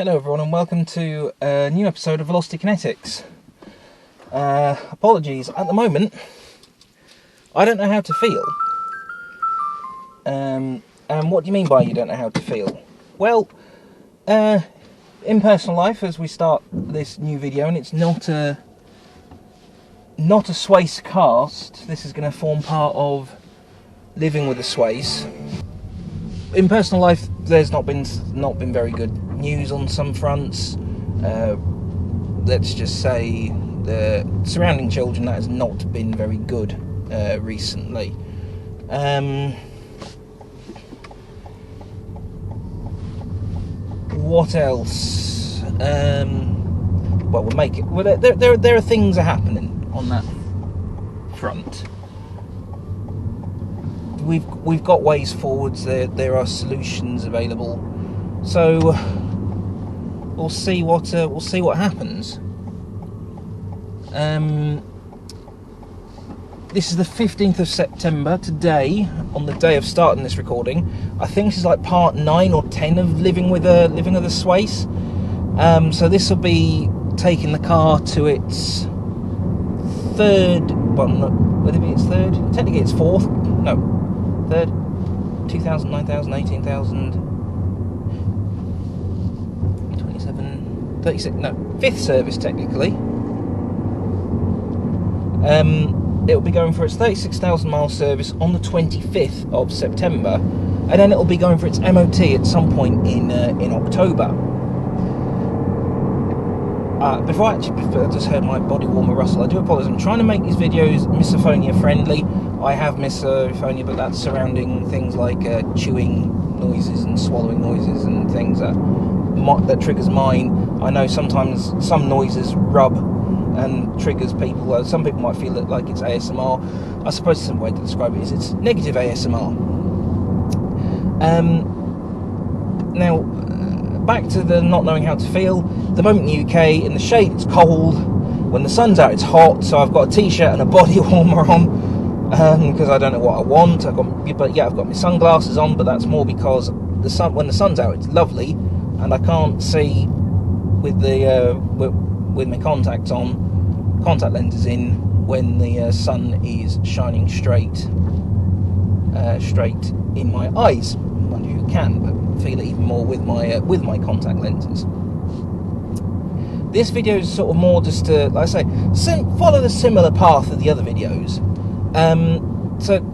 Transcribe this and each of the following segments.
Hello everyone and welcome to a new episode of Velocity Kinetics. Apologies, at the moment I don't know how to feel. And what do you mean by you don't know how to feel? Well, in personal life, as we start this new video, and it's not a Swace cast, this is going to form part of living with a Swace. In personal life, there's not been very good news on some fronts. Let's just say the surrounding children, that has not been very good recently. What else? Well, we'll make it. Well, there are things are happening on that front. We've got ways forwards. There are solutions available. So we'll see what happens. This is the 15th of September today, on the day of starting this recording. I think this is like part 9 or 10 of living with a Swace. So this will be taking the car to its third. Well, no, would it be its third? Technically, it's fourth. No. Third, 2,000, 9,000, 18,000, 27, 36, no, fifth service technically. It'll be going for its 36,000 mile service on the 25th of September, and then it'll be going for its MOT at some point in October. Before I just heard my body warmer rustle, I do apologise. I'm trying to make these videos misophonia friendly. I have misophonia, but that's surrounding things like chewing noises and swallowing noises and things that triggers mine. I know sometimes some noises rub and triggers people. Some people might feel it like it's ASMR. I suppose some way to describe it is it's negative ASMR. Now, back to the not knowing how to feel. At the moment in the UK, in the shade it's cold. When the sun's out it's hot, so I've got a t-shirt and a body warmer on. Because I don't know what I want. I've got my sunglasses on, but that's more because when the sun's out, it's lovely, and I can't see with my contact lenses in, when the sun is shining straight in my eyes. I wonder if you can, but feel it even more with my contact lenses. This video is sort of more just to, like I say, follow the similar path of the other videos.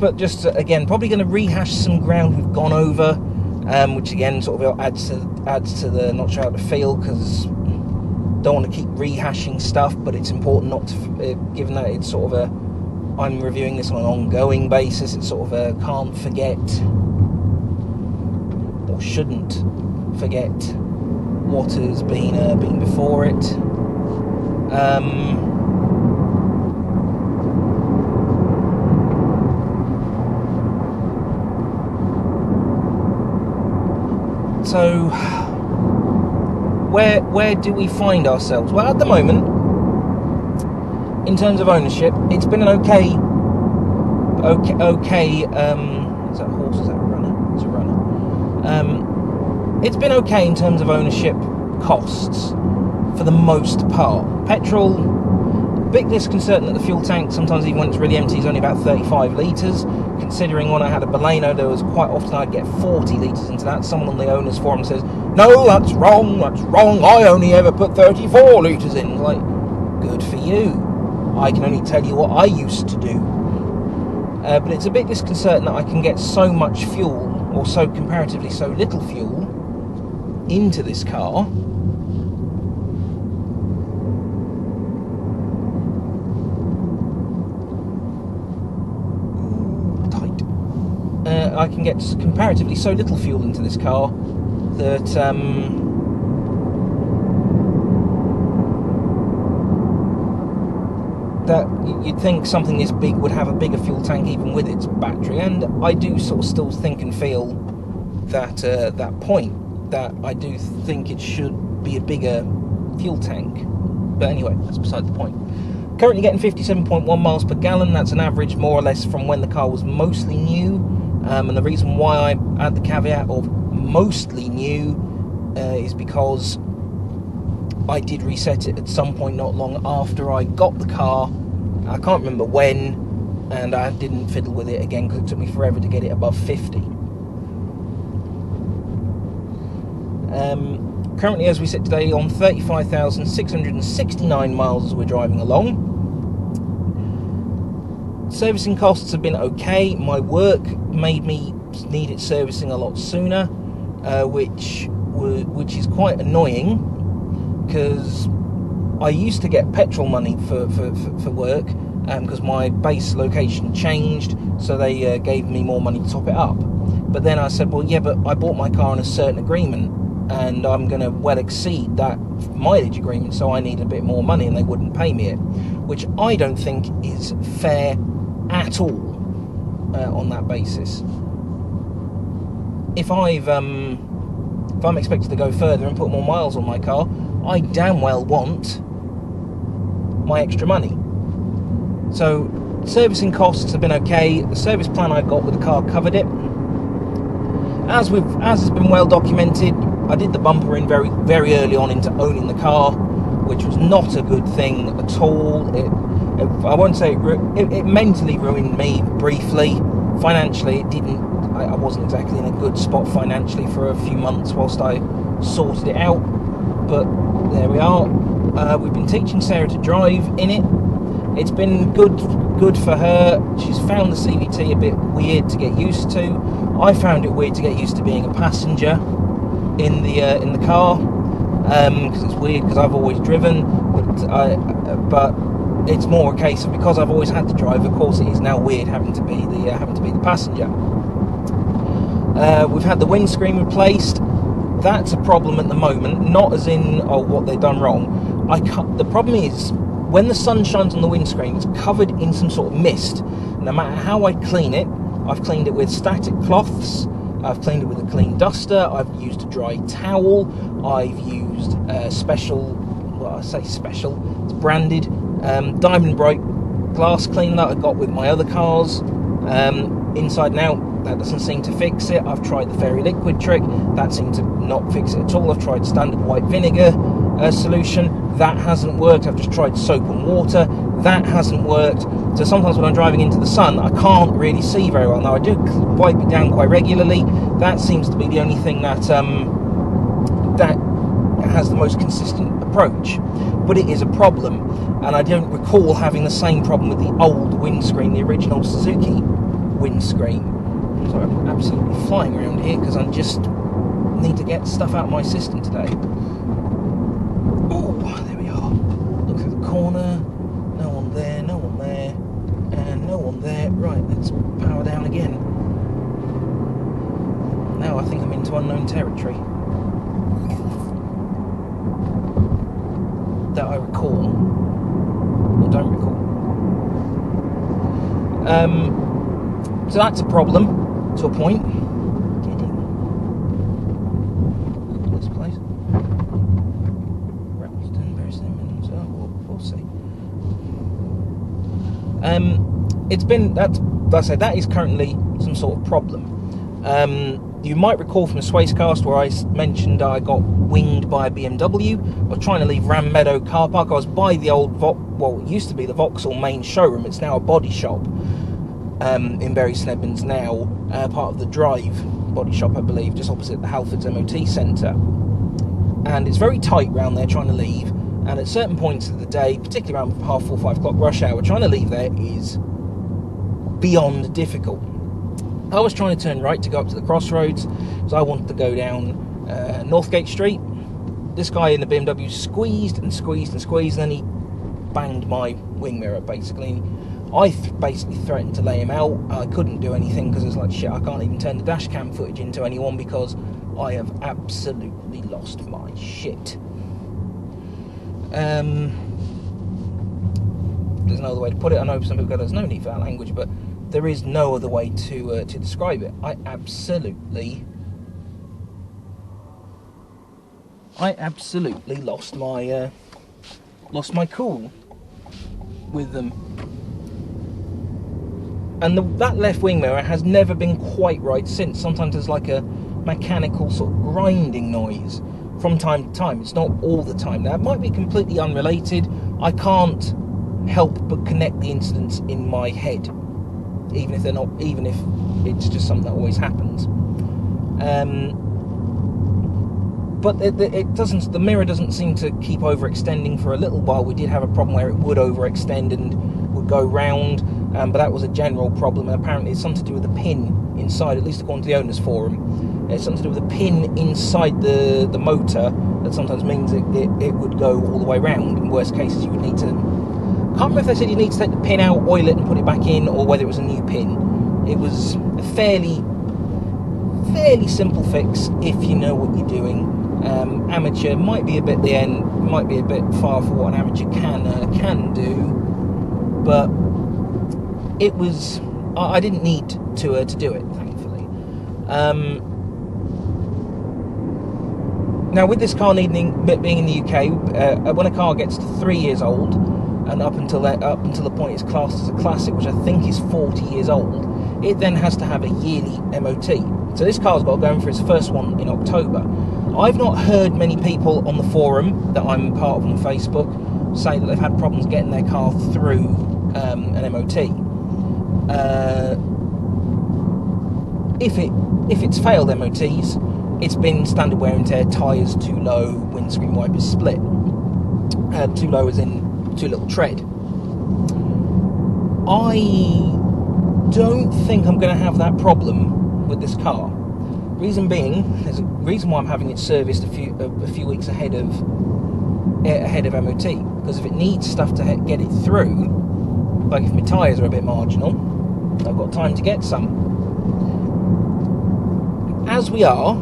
But just again, probably going to rehash some ground we've gone over, which again sort of adds to the not sure how to feel, because don't want to keep rehashing stuff, but it's important not to, given that it's sort of I'm reviewing this on an ongoing basis. It's sort of can't forget or shouldn't forget what has been before it. So, where do we find ourselves? Well, at the moment, in terms of ownership, it's been an okay. Is that a horse? Is that a runner? It's a runner. It's been okay in terms of ownership costs, for the most part. Petrol, bit disconcerting that the fuel tank, sometimes even when it's really empty, is only about 35 litres. Considering when I had a Baleno, there was quite often I'd get 40 litres into that. Someone on the owner's forum says, "No, that's wrong, I only ever put 34 litres in." Like, good for you. I can only tell you what I used to do. But it's a bit disconcerting that I can get so much fuel, or so comparatively so little fuel, into this car. I can get comparatively so little fuel into this car that that you'd think something this big would have a bigger fuel tank even with its battery, and I do sort of still think and feel that that point, that I do think it should be a bigger fuel tank. But anyway, that's beside the point. Currently getting 57.1 miles per gallon. That's an average more or less from when the car was mostly new. And the reason why I add the caveat of mostly new is because I did reset it at some point not long after I got the car. I can't remember when, and I didn't fiddle with it again because it took me forever to get it above 50. Currently, as we sit today, on 35,669 miles as we're driving along. Servicing costs have been okay. My work made me need it servicing a lot sooner, which is quite annoying, because I used to get petrol money for work, because my base location changed, so they gave me more money to top it up. But then I said, well, yeah, but I bought my car on a certain agreement, and I'm going to well exceed that mileage agreement, so I need a bit more money, and they wouldn't pay me it, which I don't think is fair at all on that basis. If I'm expected to go further and put more miles on my car, I damn well want my extra money. So servicing costs have been okay. The service plan I got with the car covered it. As has been well documented, I did the bumper in very, very early on into owning the car, which was not a good thing at all. I won't say it mentally ruined me briefly. Financially, it didn't. I wasn't exactly in a good spot financially for a few months whilst I sorted it out. But there we are. We've been teaching Sarah to drive in it. It's been good for her. She's found the CVT a bit weird to get used to. I found it weird to get used to being a passenger in the car, because it's weird because I've always driven, but it's more a case of because I've always had to drive. Of course, it is now weird having to be the passenger. We've had the windscreen replaced. That's a problem at the moment. Not as in what they've done wrong. The problem is when the sun shines on the windscreen, it's covered in some sort of mist. No matter how I clean it, I've cleaned it with static cloths. I've cleaned it with a clean duster. I've used a dry towel. I've used special. Well, I say special. It's branded Diamond Bright glass cleaner that I got with my other cars. Inside and out, that doesn't seem to fix it. I've tried the fairy liquid trick. That seemed to not fix it at all. I've tried standard white vinegar solution. That hasn't worked. I've just tried soap and water. That hasn't worked. So sometimes when I'm driving into the sun, I can't really see very well. Now I do wipe it down quite regularly. That seems to be the only thing that that has the most consistent approach. But it is a problem, and I don't recall having the same problem with the old windscreen, the original Suzuki windscreen. So I'm absolutely flying around here because I just need to get stuff out of my system today. Oh, there we are. Look through the corner. No one there, no one there, and no one there. Right, let's power down again. Now I think I'm into unknown territory. That I recall, or don't recall. So that's a problem to a point. Getting this place. Ramsden, Persimmons. We'll see. It's been that is currently some sort of problem. You might recall from the Swace cast where I mentioned I got winged by a BMW. I was trying to leave Ram Meadow car park. I was by the old it used to be the Vauxhall main showroom. It's now a body shop in Bury St Edmunds now, part of the Drive body shop, I believe, just opposite the Halfords MOT Centre. And it's very tight round there trying to leave. And at certain points of the day, particularly around 4:30, 5 o'clock rush hour, trying to leave there is beyond difficult. I was trying to turn right to go up to the crossroads because I wanted to go down Northgate Street. This guy in the BMW squeezed and squeezed and squeezed, and then he banged my wing mirror, basically. I basically threatened to lay him out. I couldn't do anything because it's like, shit, I can't even turn the dash cam footage into anyone because I have absolutely lost my shit. There's no other way to put it. I know some people go, there's no need for that language, but there is no other way to describe it. I absolutely lost my cool with them. And that left wing mirror has never been quite right since. Sometimes there's like a mechanical sort of grinding noise from time to time. It's not all the time. Now, it might be completely unrelated. I can't help but connect the incidents in my head, even if it's just something that always happens. But the mirror doesn't seem to keep overextending. For a little while we did have a problem where it would overextend and would go round, but that was a general problem, and apparently it's something to do with the pin inside, at least according to the owners forum. It's something to do with the pin inside the motor that sometimes means it would go all the way round. In worst cases, you would need to, can't remember if they said you need to take the pin out, oil it and put it back in, or whether it was a new pin. It was a fairly simple fix if you know what you're doing. Amateur might be a bit far for what an amateur can do, but it was. I didn't need to do it, thankfully. Now, with this car being in the UK, when a car gets to 3 years old, and up until the point it's classed as a classic, which I think is 40 years old, it then has to have a yearly MOT. So this car's got going for its first one in October. I've not heard many people on the forum that I'm part of on Facebook say that they've had problems getting their car through an MOT. If it's failed MOTs, it's been standard wear and tear, tyres too low, windscreen wipers split. Too low as in too little tread. I don't think I'm going to have that problem with this car. Reason being, there's a reason why I'm having it serviced a few weeks ahead of MOT. Because if it needs stuff to get it through, like if my tyres are a bit marginal, I've got time to get some. As we are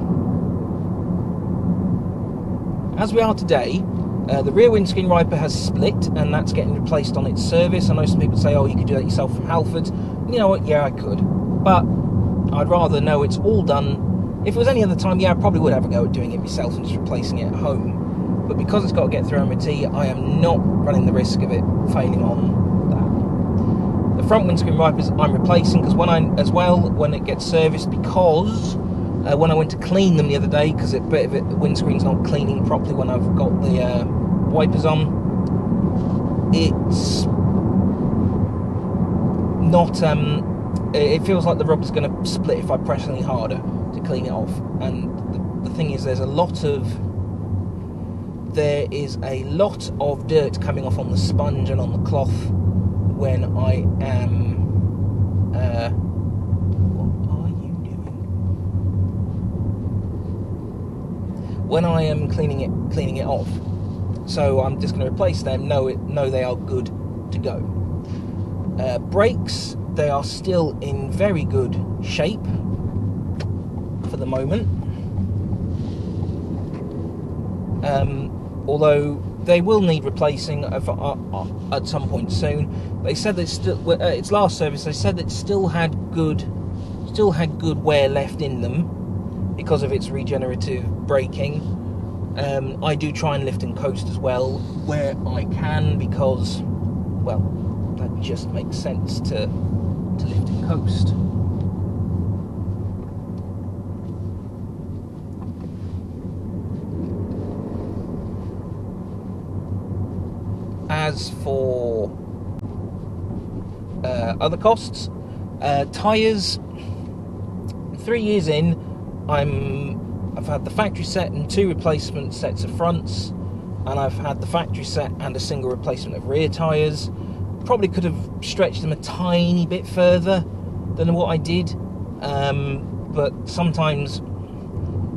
today, the rear windscreen wiper has split, and that's getting replaced on its service. I know some people say, oh, you could do that yourself from Halfords. You know what, yeah, I could. But I'd rather know it's all done. If it was any other time, yeah, I probably would have a go at doing it myself and just replacing it at home. But because it's got to get through MOT, I am not running the risk of it failing on that. The front windscreen wipers I'm replacing when it gets serviced, because when I went to clean them the other day, because the windscreen's not cleaning properly when I've got the wipers on, it's not. It feels like the rubber's going to split if I press any harder to clean it off. And the thing is, there is a lot of dirt coming off on the sponge and on the cloth when I am. What are you doing? When I am cleaning it off. So I'm just going to replace them. Know they are good to go. Brakes, they are still in very good shape for the moment. Although they will need replacing at some point soon. They said that its last service, they said that it still had good wear left in them because of its regenerative braking. I do try and lift and coast as well where I can, because, well, that just makes sense to lift and coast. As for other costs, tyres, 3 years in, I've had the factory set and 2 replacement sets of fronts, and I've had the factory set and a single replacement of rear tyres. Probably could have stretched them a tiny bit further than what I did, but sometimes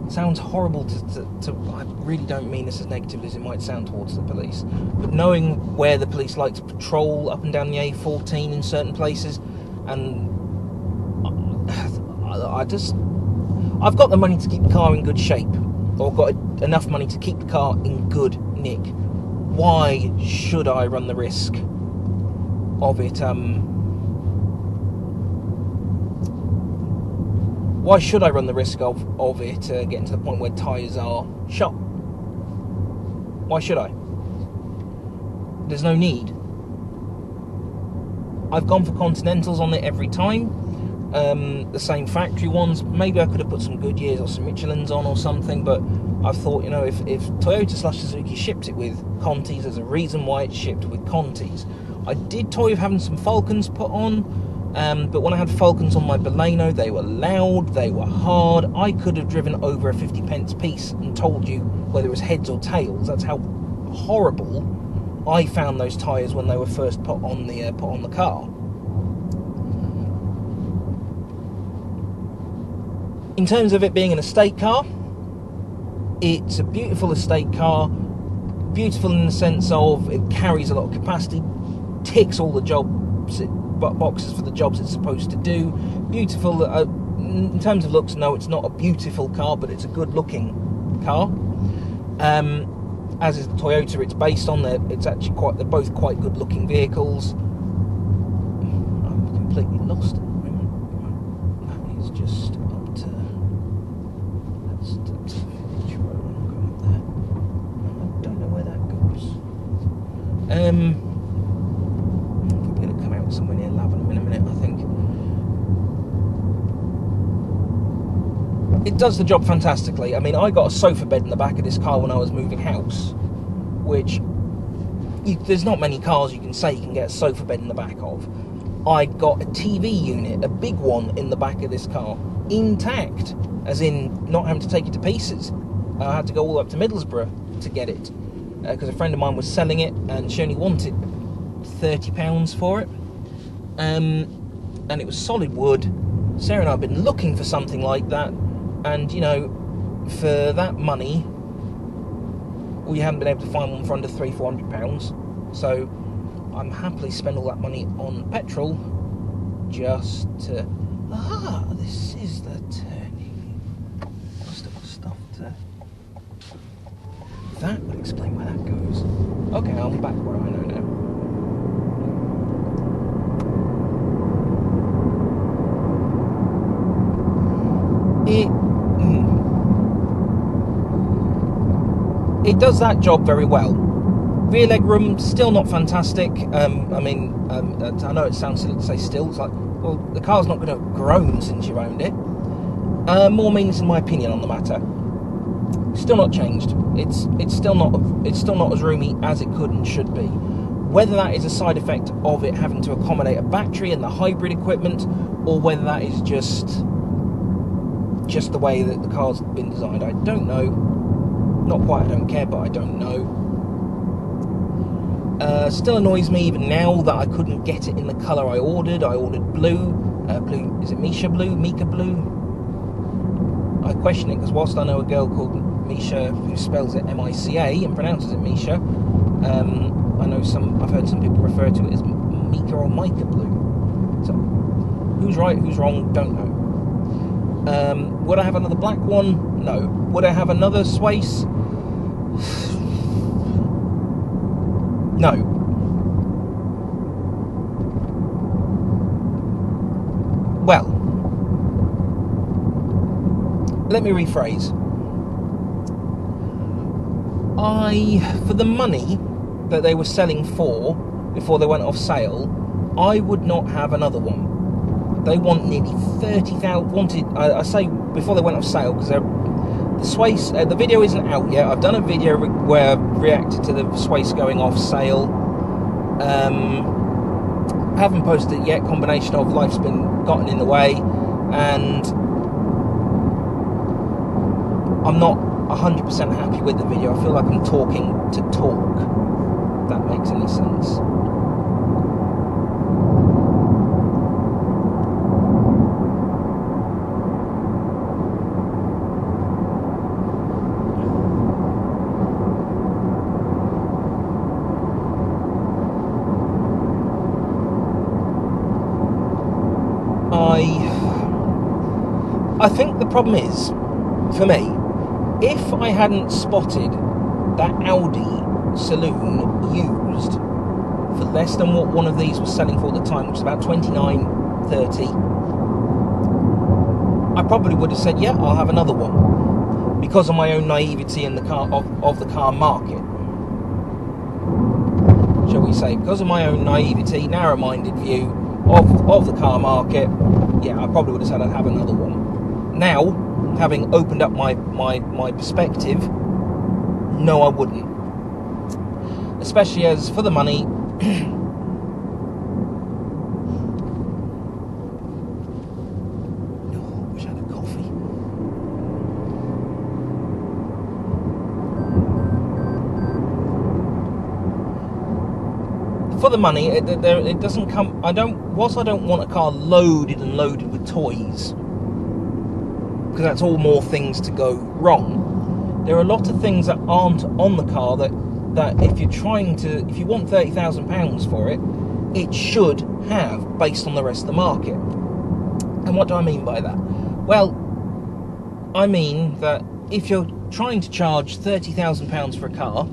it sounds horrible to I really don't mean this as negatively as it might sound towards the police, but knowing where the police like to patrol up and down the A14 in certain places, and I've got the money to keep the car in good shape, or got enough money to keep the car in good nick. Why should I run the risk of it? Why should I run the risk of it getting to the point where tyres are shot? Why should I? There's no need. I've gone for Continentals on it every time. the same factory ones. Maybe I could have put some Goodyears or some Michelins on or something, but I've thought, you know, if Toyota/Suzuki shipped it with Contis, there's a reason why it's shipped with Contis. I did toy with having some Falcons put on, but when I had Falcons on my Baleno, they were loud, they were hard. I could have driven over a 50p piece and told you whether it was heads or tails. That's how horrible I found those tyres when they were first put on the car. In terms of it being an estate car, it's a beautiful estate car. Beautiful in the sense of it carries a lot of capacity, ticks all the boxes for the jobs it's supposed to do. Beautiful in terms of looks. No, it's not a beautiful car, but it's a good-looking car. As is the Toyota it's based on. It's actually they're both quite good-looking vehicles. I'm completely lost at the moment. That is just up to. That's Village Road. I'm going up there. I don't know where that goes. We're going to come out somewhere near Lavenham in a minute, I think. It does the job fantastically. I mean, I got a sofa bed in the back of this car when I was moving house, which there's not many cars you can say you can get a sofa bed in the back of. I got a TV unit, a big one, in the back of this car, intact, as in not having to take it to pieces. I had to go all the way up to Middlesbrough to get it, because a friend of mine was selling it, and she only wanted £30 for it. And it was solid wood. Sarah and I have been looking for something like that, and, you know, for that money, we haven't been able to find one for under £300-400. So I'm happily spend all that money on petrol just to. This is the turning. Most of the stuff to. That would explain where that goes. Okay, I'm back where I know now. It does that job very well. Rear leg room, still not fantastic. I mean, I know it sounds silly to say still. It's like, well, the car's not going to have grown since you owned it. More means, in my opinion, on the matter. Still not changed. It's still not as roomy as it could and should be. Whether that is a side effect of it having to accommodate a battery and the hybrid equipment, or whether that is just the way that the car's been designed, I don't know. Not quite, I don't care, but I don't know. Still annoys me even now that I couldn't get it in the colour I ordered. I ordered blue. Blue, is it Misha Blue? Mika Blue? I question it, because whilst I know a girl called Misha who spells it M-I-C-A and pronounces it Misha, I've heard some people refer to it as Mika or Micah Blue. So, who's right, who's wrong, don't know. Would I have another black one? No. Would I have another Swace? No. Well, let me rephrase. For the money that they were selling for before they went off sale, I would not have another one. They want nearly 30,000. I say before they went off sale, because the Swace. The video isn't out yet. I've done a video where I've reacted to the Swace going off sale. I haven't posted it yet. Combination of life's gotten in the way, and I'm not 100% happy with the video. I feel like I'm talking to talk. If that makes any sense. I think the problem is, for me, if I hadn't spotted that Audi saloon used for less than what one of these was selling for at the time, which was about $29.30, I probably would have said, yeah, I'll have another one, because of my own naivety in the car of the car market, shall we say, because of my own naivety, narrow-minded view. of the car market, yeah, I probably would have said I'd have another one. Now, having opened up my perspective, no, I wouldn't. Especially as for the money. For the money, it doesn't come. Whilst I don't want a car loaded with toys, because that's all more things to go wrong. There are a lot of things that aren't on the car that if you want £30,000 for it, it should have, based on the rest of the market. And what do I mean by that? Well, I mean that if you're trying to charge £30,000 for a car,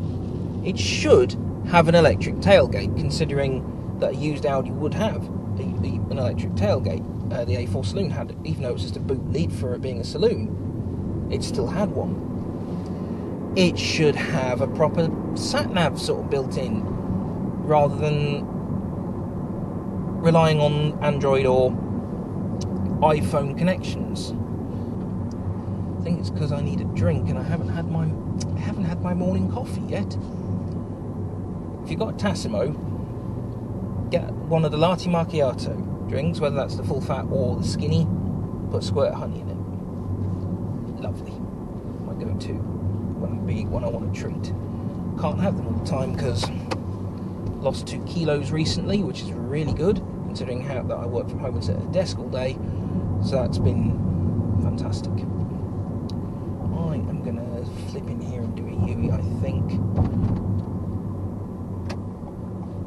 it should have an electric tailgate, considering that a used Audi would have an electric tailgate. The A4 Saloon had, even though it was just a boot lead for it being a saloon, it still had one. It should have a proper sat-nav sort of built in, rather than relying on Android or iPhone connections. I think it's because I need a drink and I haven't had my morning coffee yet. If you've got a Tassimo, get one of the latte macchiato drinks, whether that's the full fat or the skinny, put a squirt of honey in it. Lovely. My go-to when I want a treat. Can't have them all the time because lost 2 kilos recently, which is really good, considering that I work from home and sit at a desk all day. So that's been fantastic. I am going to flip in here and do a U-E, I think.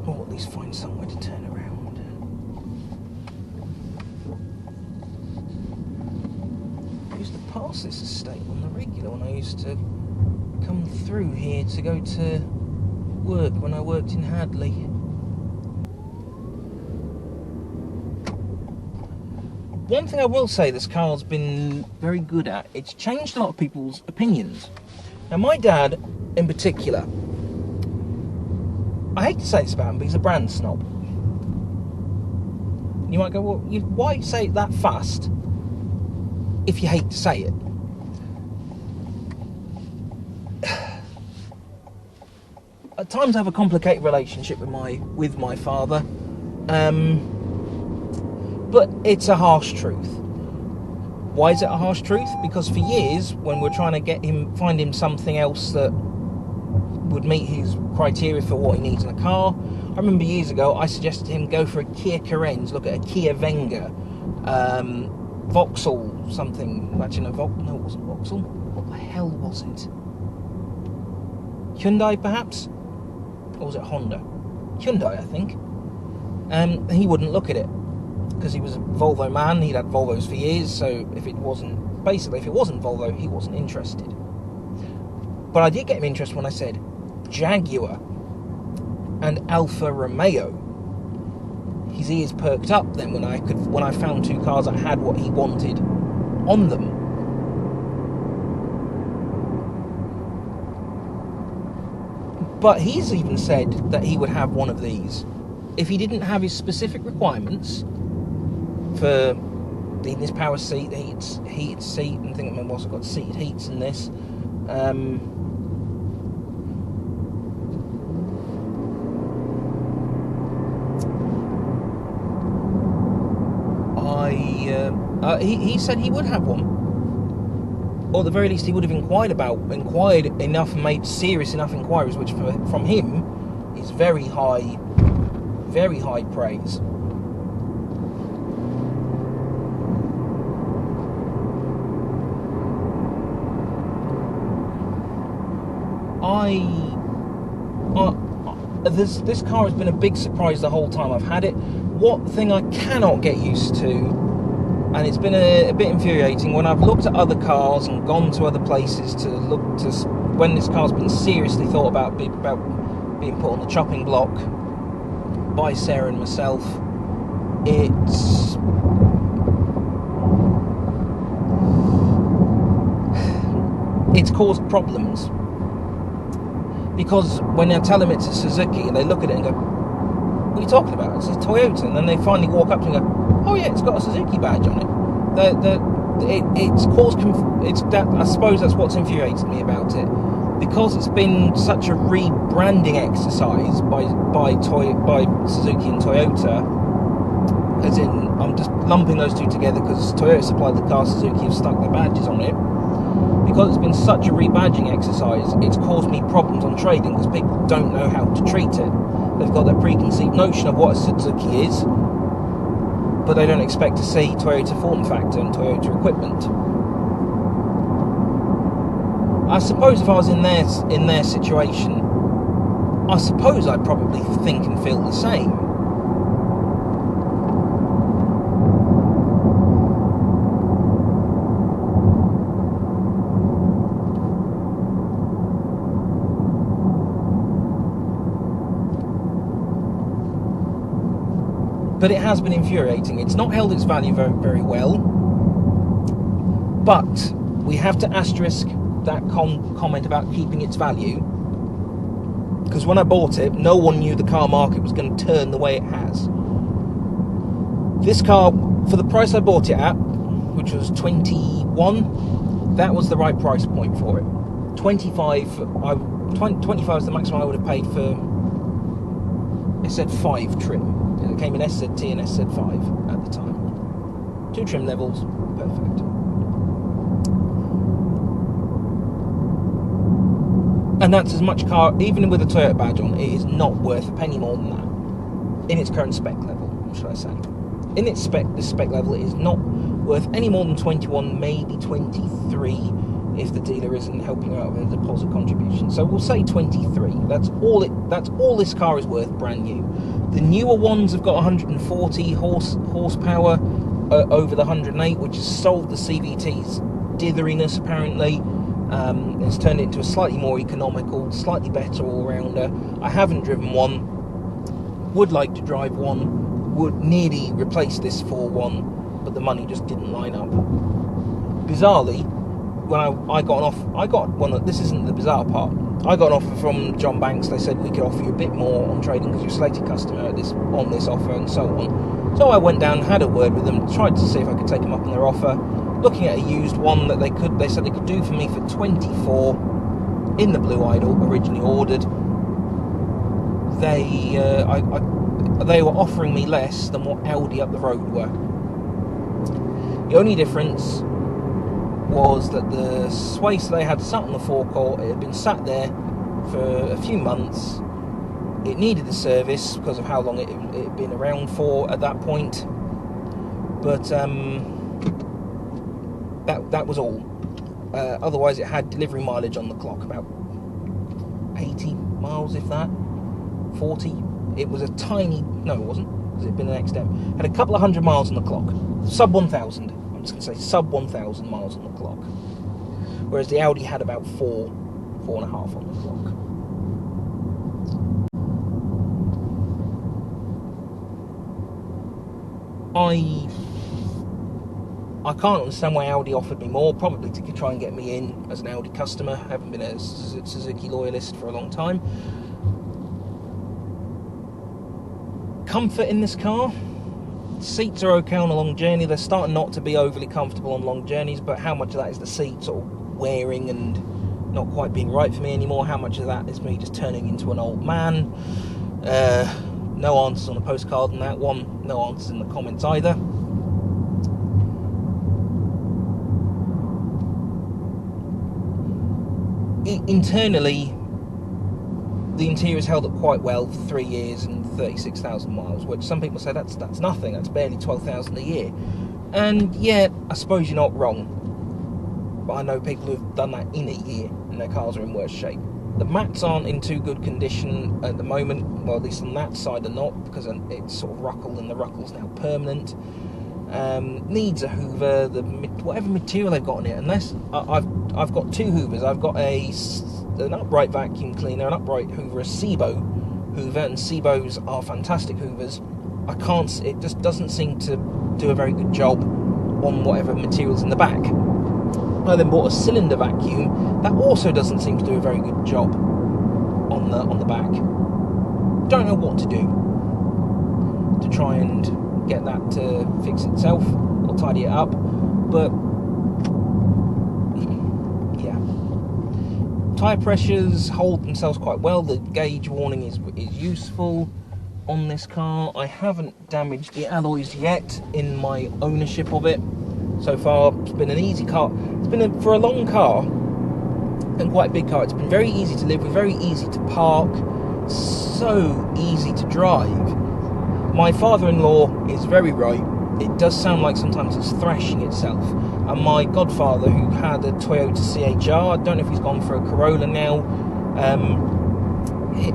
Or at least find somewhere to turn around. I used to pass this estate on the regular when I used to come through here to go to work when I worked in Hadley. One thing I will say this car's been very good at, it's changed a lot of people's opinions. Now my dad in particular, I hate to say this about him, but he's a brand snob. You might go, well, why say it that fast if you hate to say it? At times I have a complicated relationship with my father, but it's a harsh truth. Why is it a harsh truth? Because for years, when we're trying to find him something else that would meet his criteria for what he needs in a car, I remember years ago I suggested to him go for a Kia Carens, look at a Kia Venga, Vauxhall something. Imagine a Vauxhall. No, it wasn't Vauxhall. What the hell was it? Hyundai perhaps? Or was it Honda? Hyundai, I think. He wouldn't look at it because he was a Volvo man. He'd had Volvos for years, so if it wasn't Volvo, he wasn't interested. But I did get him interested when I said Jaguar and Alfa Romeo. His ears perked up then when I found 2 cars that had what he wanted on them. But he's even said that he would have one of these if he didn't have his specific requirements for this power seat, the heated seat, and I think I've also got seated heats in this. He said he would have one, or at the very least he would have inquired enough and made serious enough inquiries, which from him is very high praise. This car has been a big surprise the whole time I've had it. What thing I cannot get used to, and it's been a bit infuriating, when I've looked at other cars and gone to other places to look to when this car's been seriously thought about being put on the chopping block by Sarah and myself, it's caused problems. Because when I tell them it's a Suzuki and they look at it and go, well, you talking about? It's a Toyota. And then they finally walk up to me and go, oh yeah, it's got a Suzuki badge on it. It's caused, I suppose that's what's infuriated me about it. Because it's been such a rebranding exercise by Suzuki and Toyota, as in, I'm just lumping those two together because Toyota supplied the car, Suzuki have stuck their badges on it. Because it's been such a rebadging exercise, it's caused me problems on trading because people don't know how to treat it. They've got their preconceived notion of what a Suzuki is, but they don't expect to see Toyota form factor and Toyota equipment. I suppose if I was in their situation, I suppose I'd probably think and feel the same. But it has been infuriating. It's not held its value very, very well. But we have to asterisk that comment about keeping its value, because when I bought it, no one knew the car market was going to turn the way it has. This car, for the price I bought it at, which was 21, that was the right price point for it. 25 is the maximum I would have paid for SZ5 trim. It came in SZT and SZ5 at the time. 2 trim levels, perfect. And that's as much car, even with a Toyota badge on, it is not worth a penny more than that. In its current spec level, should I say. In its spec level, it is not worth any more than 21, maybe 23, if the dealer isn't helping out with a deposit contribution. So we'll say 23. That's all this car is worth, brand new. The newer ones have got 140 horsepower over the 108, which has solved the CVT's ditheriness, apparently. It's turned it into a slightly more economical, slightly better all-rounder. I haven't driven one, would like to drive one, would nearly replace this for one, but the money just didn't line up. Bizarrely, when I got one. This isn't the bizarre part. I got an offer from John Banks. They said we could offer you a bit more on trading because you're a slated customer on this offer and so on. So I went down, had a word with them, tried to see if I could take them up on their offer. Looking at a used one that they said they could do for me for 24 in the Blue Idol, originally ordered. They were offering me less than what Audi up the road were. The only difference was that the Swace they had sat on the forecourt, it had been sat there for a few months. It needed a service because of how long it had been around for at that point. But that was all. Otherwise, it had delivery mileage on the clock, about 80 miles, if that, 40. It was a tiny, no it wasn't, because it had been an XDEM. Had a couple of 100 miles on the clock, sub 1,000. I'm just going to say sub 1,000 miles on the clock. Whereas the Audi had about 4.5 on the clock. I can't understand why Audi offered me more, probably to try and get me in as an Audi customer. I haven't been a Suzuki loyalist for a long time. Comfort in this car, seats are okay on a long journey. They're starting not to be overly comfortable on long journeys, but how much of that is the seats or wearing and not quite being right for me anymore? How much of that is me just turning into an old man? No answers on a postcard on that one, no answers in the comments either. Internally, the interior is held up quite well for 3 years and 36,000 miles, which some people say that's nothing, that's barely 12,000 a year. And yeah, I suppose you're not wrong, but I know people who've done that in a year and their cars are in worse shape. The mats aren't in too good condition at the moment, well at least on that side they're not, because it's sort of ruckled and the ruckle's now permanent. Needs a hoover, whatever material they've got on it, unless I've got two hoovers. I've got an upright vacuum cleaner, an upright hoover, a Sebo hoover, and Sebos are fantastic hoovers. It just doesn't seem to do a very good job on whatever material's in the back. I then bought a cylinder vacuum that also doesn't seem to do a very good job on the back. Don't know what to do. to try and get that to fix itself or tidy it up. But yeah, tyre pressures hold themselves quite well. The gauge warning is useful on this car. I haven't damaged the alloys yet in my ownership of it so far. It's been an easy car. It's been for a long car and quite a big car. It's been very easy to live with, very easy to park, so easy to drive. My father-in-law is very right. It does sound like sometimes it's thrashing itself. And my godfather, who had a Toyota CHR, I don't know if he's gone for a Corolla now,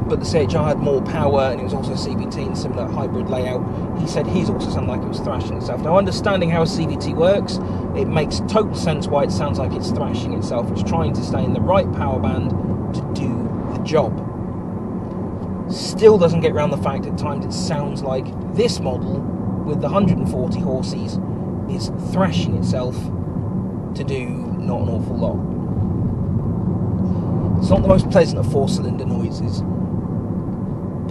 but the CHR had more power, and it was also a CVT and similar hybrid layout. He said his also sounded like it was thrashing itself. Now, understanding how a CVT works, it makes total sense why it sounds like it's thrashing itself. It's trying to stay in the right power band to do the job. Still doesn't get around the fact at times it sounds like this model with the 140 horses is thrashing itself to do not an awful lot. It's not the most pleasant of four-cylinder noises.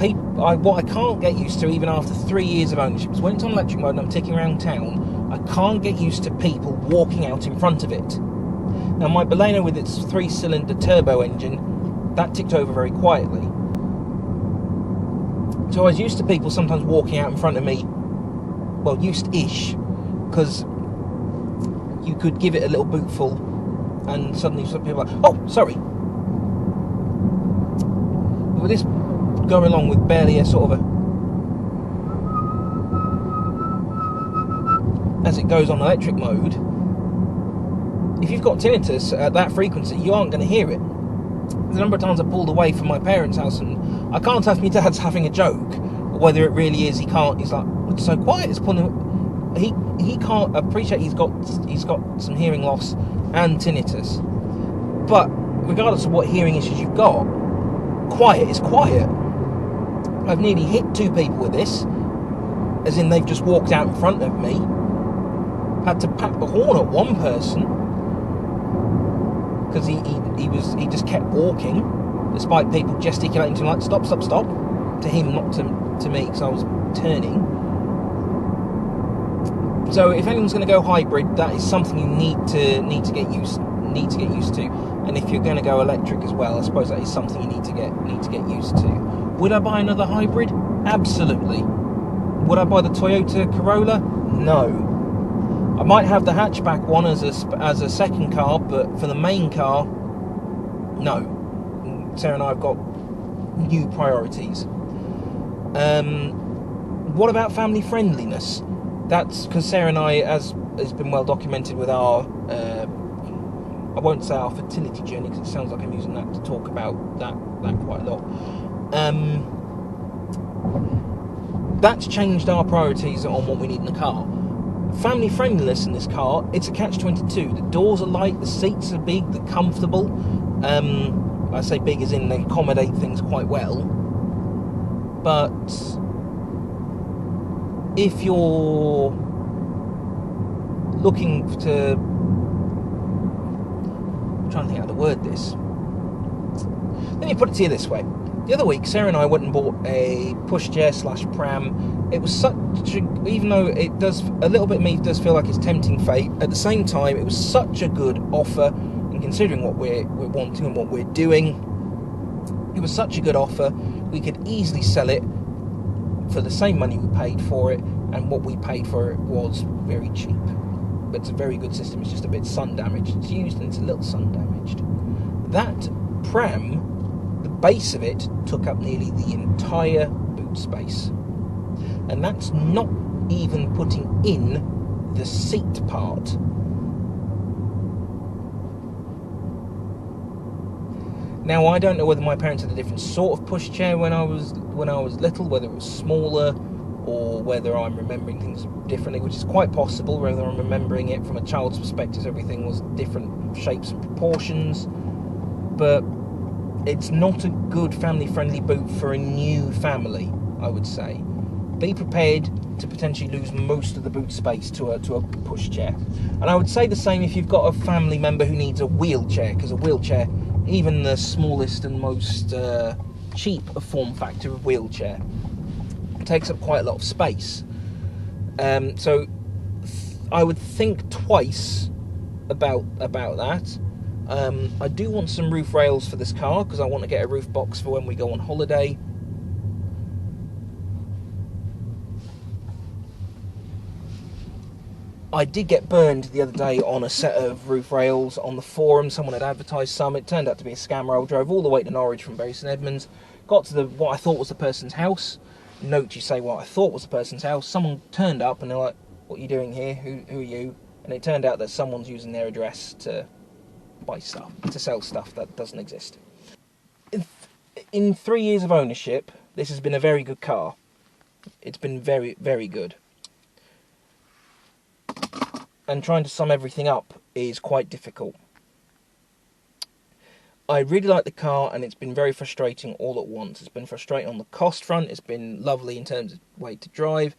What I can't get used to, even after 3 years of ownership, is when it's on electric mode and I'm ticking around town, I can't get used to people walking out in front of it. Now, my Baleno with its 3-cylinder turbo engine, that ticked over very quietly. So I was used to people sometimes walking out in front of me, well, used-ish, because you could give it a little bootful and suddenly some people are like, oh, sorry. But with this going along with barely a sort of a, as it goes on electric mode, if you've got tinnitus at that frequency, you aren't going to hear it. The number of times I pulled away from my parents' house and I can't tell if my dad's having a joke or whether it really is. He can't. He's like, it's so quiet. It's pulling. He can't appreciate he's got some hearing loss and tinnitus. But regardless of what hearing issues you've got, quiet is quiet. I've nearly hit 2 people with this, as in they've just walked out in front of me. Had to pat the horn at one person because he just kept walking, despite people gesticulating to him like stop, to him, not to me, because I was turning. So if anyone's going to go hybrid, that is something you need to get used to. And if you're going to go electric as well, I suppose that is something you need to get used to. Would I buy another hybrid? Absolutely. Would I buy the Toyota Corolla? No. I might have the hatchback one as a second car, but for the main car, no. Sarah and I have got new priorities. What about family friendliness? That's because Sarah and I, as has been well documented with our, I won't say our fertility journey because it sounds like I'm using that to talk about that quite a lot. That's changed our priorities on what we need in a car. Family friendliness in this car, it's a catch-22. The doors are light, the seats are big, they're comfortable. I say big as in they accommodate things quite well. But if you're looking to, I'm trying to think how to word this. Let me put it to you this way. The other week, Sarah and I went and bought a pushchair / pram. It was even though it does, a little bit of me does feel like it's tempting fate, at the same time, it was such a good offer, and considering what we're wanting and what we're doing, it was such a good offer, we could easily sell it for the same money we paid for it, and what we paid for it was very cheap. But it's a very good system, it's just a bit sun damaged. It's used and it's a little sun damaged. That pram, the base of it took up nearly the entire boot space. And that's not even putting in the seat part. Now, I don't know whether my parents had a different sort of pushchair when I was little, whether it was smaller or whether I'm remembering things differently, which is quite possible, whether I'm remembering it from a child's perspective, everything was different shapes and proportions. But it's not a good family-friendly boot for a new family, I would say. Be prepared to potentially lose most of the boot space to a pushchair. And I would say the same if you've got a family member who needs a wheelchair, because a wheelchair, even the smallest and most cheap form factor of wheelchair, takes up quite a lot of space. So I would think twice about that. I do want some roof rails for this car because I want to get a roof box for when we go on holiday. I did get burned the other day on a set of roof rails on the forum. Someone had advertised some. It turned out to be a scammer. I drove all the way to Norwich from Bury St Edmunds, got to what I thought was the person's house. Note you say what I thought was the person's house. Someone turned up and they're like, "What are you doing here? Who are you?" And it turned out that someone's using their address to buy stuff, to sell stuff that doesn't exist. In 3 years of ownership, this has been a very good car. It's been very, very good. And trying to sum everything up is quite difficult. I really like the car, and it's been very frustrating all at once. It's been frustrating on the cost front. It's been lovely in terms of way to drive.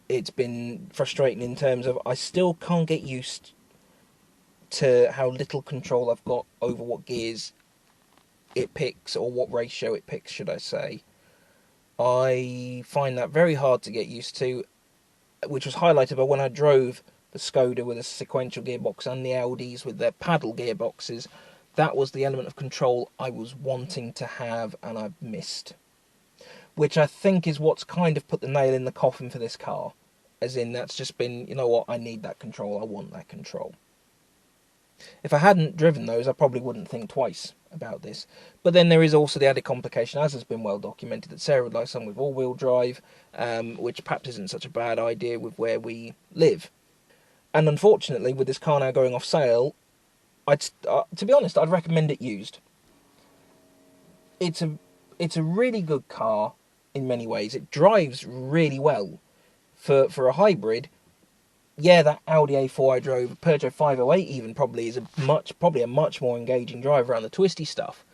It's been frustrating in terms of I still can't get used to how little control I've got over what gears it picks, or what ratio it picks, should I say. I find that very hard to get used to, which was highlighted by when I drove the Skoda with a sequential gearbox and the Audis with their paddle gearboxes. That was the element of control I was wanting to have and I've missed. Which I think is what's kind of put the nail in the coffin for this car. As in, that's just been, you know what, I need that control, I want that control. If I hadn't driven those, I probably wouldn't think twice about this. But then there is also the added complication, as has been well documented, that Sarah would like some with all-wheel drive, which perhaps isn't such a bad idea with where we live. And unfortunately, with this car now going off sale, to be honest, I'd recommend it used. It's a really good car in many ways. It drives really well for a hybrid. Yeah, that Audi A4 I drove, a Peugeot 508 even probably is probably a much more engaging drive around the twisty stuff.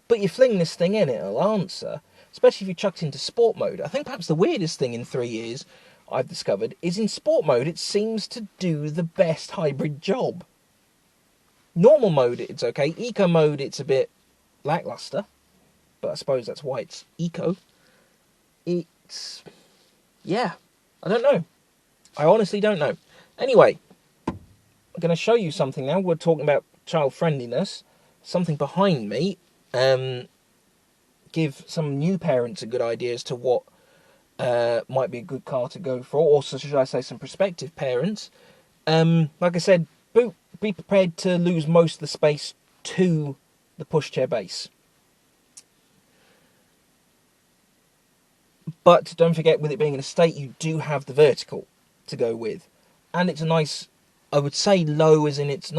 But you fling this thing in, it'll answer, especially if you chucked into sport mode. I think perhaps the weirdest thing in 3 years I've discovered is in sport mode it seems to do the best hybrid job. Normal mode it's okay, eco mode it's a bit lackluster, but I suppose that's why it's eco. It's, yeah, I don't know. I honestly don't know. Anyway, I'm going to show you something now. We're talking about child friendliness. Something behind me. Give some new parents a good idea as to what might be a good car to go for. Or should I say some prospective parents. Like I said, be prepared to lose most of the space to the pushchair base. But don't forget, with it being an estate, you do have the vertical to go with, and it's a nice, I would say low as in it's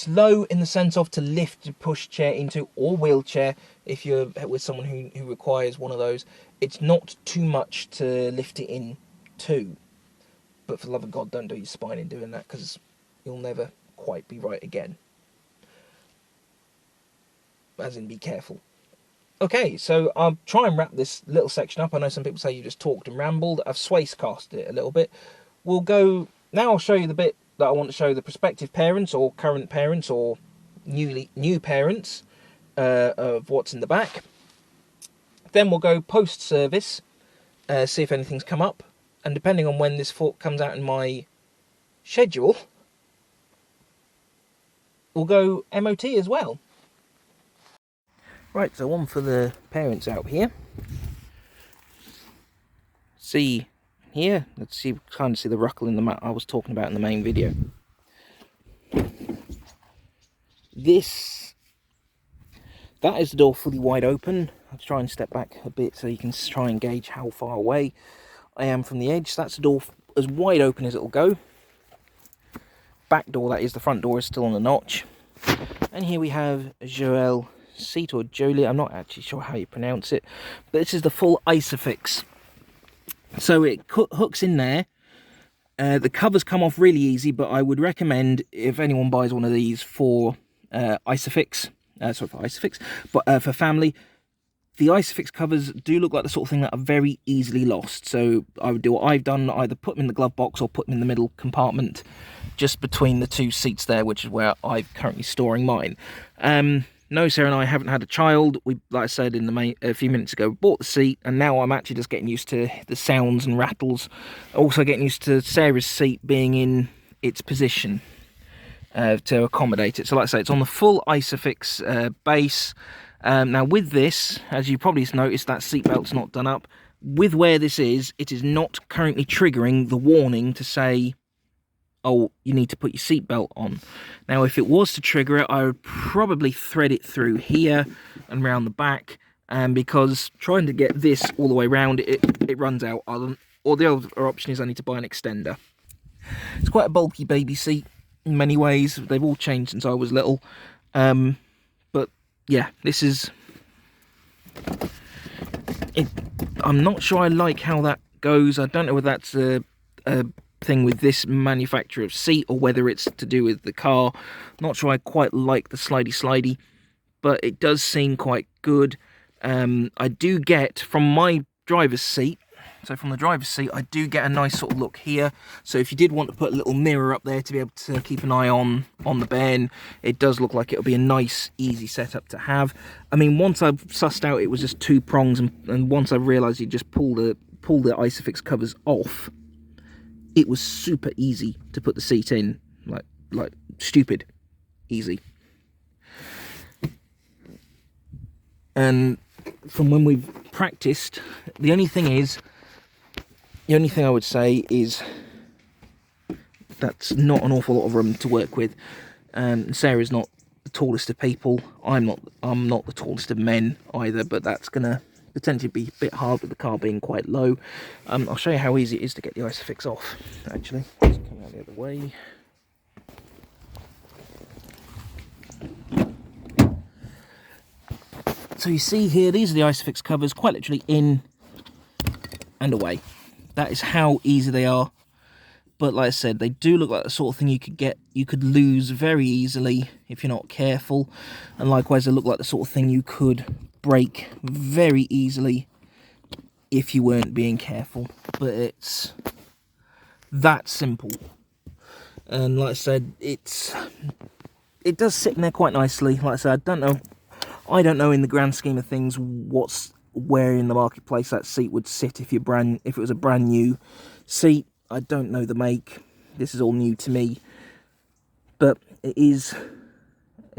low in the sense of to lift your pushchair into, or wheelchair if you're with someone who requires one of those. It's not too much to lift it in to, but for the love of God, don't do your spine in doing that, because you'll never quite be right again. As in, be careful. Okay, so I'll try and wrap this little section up. I know some people say you just talked and rambled. I've Swace casted it a little bit. We'll go, now I'll show you the bit that I want to show the prospective parents, or current parents, or new parents of what's in the back. Then we'll go post-service, see if anything's come up. And depending on when this fork comes out in my schedule, we'll go MOT as well. Right, so one for the parents out here. See here, let's see, kind of see the ruckle in the mat I was talking about in the main video. That is the door fully wide open. I'll try and step back a bit so you can try and gauge how far away I am from the edge. So that's the door as wide open as it'll go. Back door, that is, the front door is still on the notch. And here we have Joel seat, or Jolie, I'm not actually sure how you pronounce it, but this is the full Isofix. So it hooks in there. The covers come off really easy, but I would recommend, if anyone buys one of these for Isofix, but for family, the Isofix covers do look like the sort of thing that are very easily lost. So I would do what I've done, either put them in the glove box or put them in the middle compartment, just between the two seats there, which is where I'm currently storing mine. no, Sarah and I haven't had a child. We, like I said in the a few minutes ago, bought the seat, and now I'm actually just getting used to the sounds and rattles. Also getting used to Sarah's seat being in its position to accommodate it. So like I say, it's on the full Isofix base. Now with this, as you probably noticed, that seatbelt's not done up. With where this is, it is not currently triggering the warning to say, oh, you need to put your seatbelt on. Now, if it was to trigger it, I would probably thread it through here and round the back, because trying to get this all the way around, it runs out. Or the other option is I need to buy an extender. It's quite a bulky baby seat in many ways. They've all changed since I was little. But yeah, this is... I'm not sure I like how that goes. I don't know whether that's a thing with this manufacturer of seat or whether it's to do with the car. Not sure I quite like the slidey, but it does seem quite good. I do get from my driver's seat, so from the driver's seat, I do get a nice sort of look here. So if you did want to put a little mirror up there to be able to keep an eye on the Ben, it does look like it'll be a nice, easy setup to have. I mean, once I've sussed out it was just 2 prongs, and once I realised you just pull the Isofix covers off, it was super easy to put the seat in, like stupid easy. And from when we've practiced, the only thing I would say is that's not an awful lot of room to work with. Sarah's not the tallest of people. I'm not the tallest of men either, but that's gonna potentially be a bit hard with the car being quite low. I'll show you how easy it is to get the Isofix off, actually. Just come out the other way. So you see here, these are the Isofix covers, quite literally in and away. That is how easy they are. But like I said, they do look like the sort of thing you could lose very easily if you're not careful. And likewise, they look like the sort of thing you could break very easily if you weren't being careful. But it's that simple. And like I said, it does sit in there quite nicely. Like I said, I don't know in the grand scheme of things where in the marketplace that seat would sit if it was a brand new seat. I don't know the make. This is all new to me, but it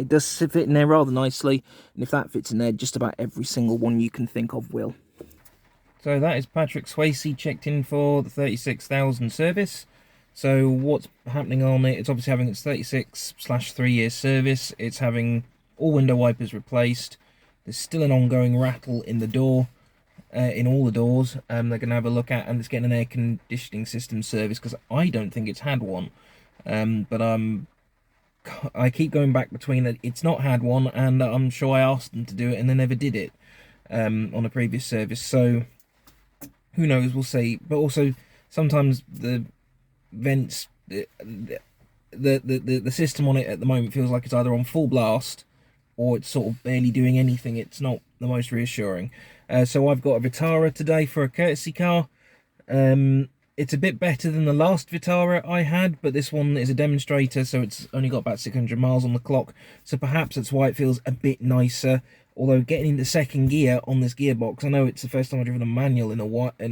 does fit in there rather nicely, and if that fits in there, just about every single one you can think of will. So that is Patrick Swace checked in for the 36,000 service. So what's happening on it? It's obviously having its 36/3 year service. It's having all window wipers replaced. There's still an ongoing rattle in the door, in all the doors. They're going to have a look at, and it's getting an air conditioning system service because I don't think it's had one. But I keep going back between that it's not had one, and I'm sure I asked them to do it and they never did it on a previous service. So who knows? We'll see. But also sometimes the vents, the system on it at the moment feels like it's either on full blast or it's sort of barely doing anything. It's not the most reassuring. So I've got a Vitara today for a courtesy car. It's a bit better than the last Vitara I had, but this one is a demonstrator, so it's only got about 600 miles on the clock. So perhaps that's why it feels a bit nicer. Although getting into second gear on this gearbox, I know it's the first time I've driven a manual in a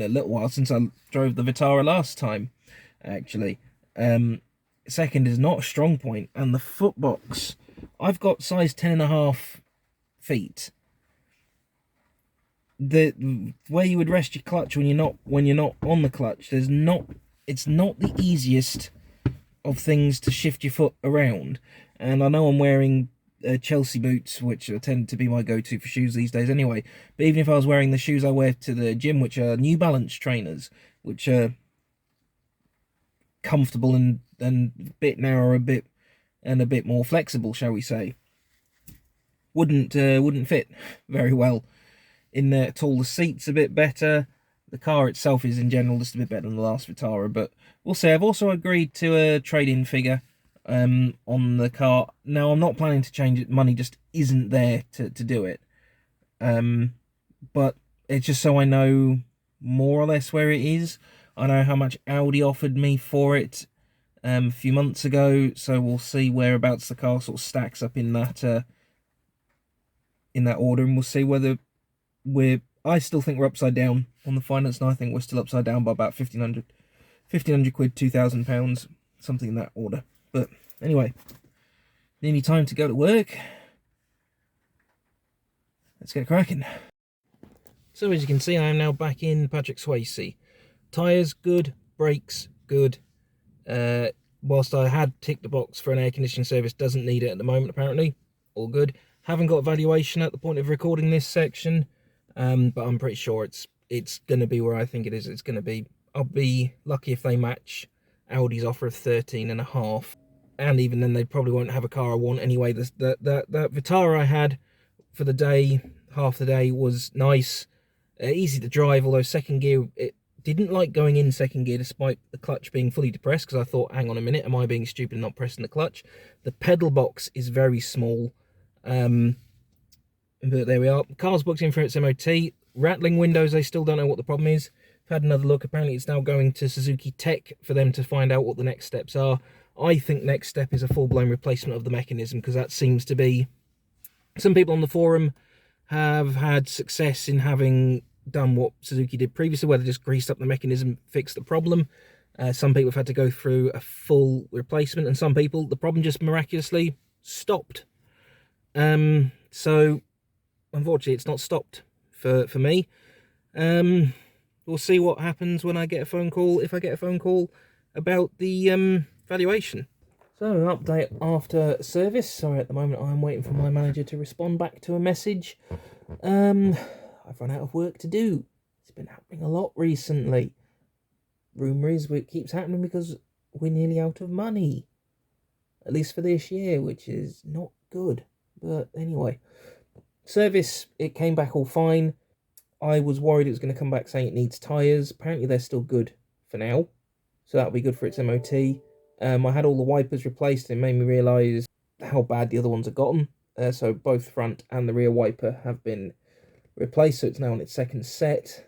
little while since I drove the Vitara last time, actually. Second is not a strong point, and the footbox, I've got size 10.5 feet. The where you would rest your clutch when you're not on the clutch, it's not the easiest of things to shift your foot around. And I know I'm wearing Chelsea boots, which tend to be my go-to for shoes these days anyway. But even if I was wearing the shoes I wear to the gym, which are New Balance trainers, which are comfortable and a bit narrower, a bit more flexible, shall we say, wouldn't fit very well in there at all. The seat's a bit better. The car itself is in general just a bit better than the last Vitara, but we'll see. I've also agreed to a trade-in figure on the car. Now, I'm not planning to change it. Money just isn't there to do it. But it's just so I know more or less where it is. I know how much Audi offered me for it a few months ago, so we'll see whereabouts the car sort of stacks up in that in that order, and we'll see whether I still think we're upside down on the finance, and I think we're still upside down by about 1,500 quid, £2,000, something in that order. But anyway, nearly time to go to work. Let's get cracking. So as you can see, I am now back in Patrick Swayze. Tyres, good. Brakes, good. Whilst I had ticked the box for an air conditioning service, doesn't need it at the moment, apparently. All good. Haven't got valuation at the point of recording this section, but I'm pretty sure it's going to be where I think it is. It's going to be. I'll be lucky if they match Audi's offer of 13.5, and even then they probably won't have a car I want anyway. That Vitara I had for the day, half the day, was nice, easy to drive, although second gear, it didn't like going in second gear despite the clutch being fully depressed, because I thought, hang on a minute, am I being stupid and not pressing the clutch? The pedal box is very small, but there we are. The car's booked in for its MOT. Rattling windows, they still don't know what the problem is. I've had another look. Apparently it's now going to Suzuki Tech for them to find out what the next steps are. I think next step is a full-blown replacement of the mechanism, because that seems to be... Some people on the forum have had success in having done what Suzuki did previously, where they just greased up the mechanism, fixed the problem. Some people have had to go through a full replacement, and some people, the problem just miraculously stopped. So unfortunately it's not stopped for me. We'll see what happens when I get a phone call, if I get a phone call about the valuation. So an update after service. Sorry, at the moment I'm waiting for my manager to respond back to a message. I've run out of work to do. It's been happening a lot recently. Rumour is it keeps happening because we're nearly out of money. At least for this year, which is not good. But anyway, service, it came back all fine. I was worried it was going to come back saying it needs tyres. Apparently they're still good for now, so that'll be good for its MOT. I had all the wipers replaced. It made me realise how bad the other ones had gotten. So both front and the rear wiper have been replaced, so it's now on its second set.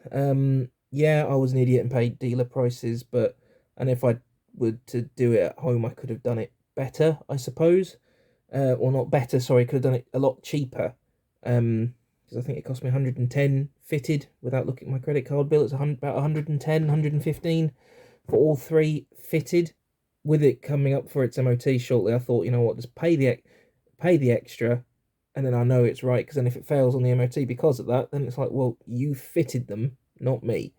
Yeah, I was an idiot and paid dealer prices, and if I were to do it at home, I could have done it better, I suppose. Or not better, sorry, I could have done it a lot cheaper. Because I think it cost me 110 fitted, without looking at my credit card bill. It's about 110, 115 for all three fitted. With it coming up for its MOT shortly, I thought, you know what, just pay the extra, and then I know it's right, because then if it fails on the MOT because of that, then it's like, well, you fitted them, not me.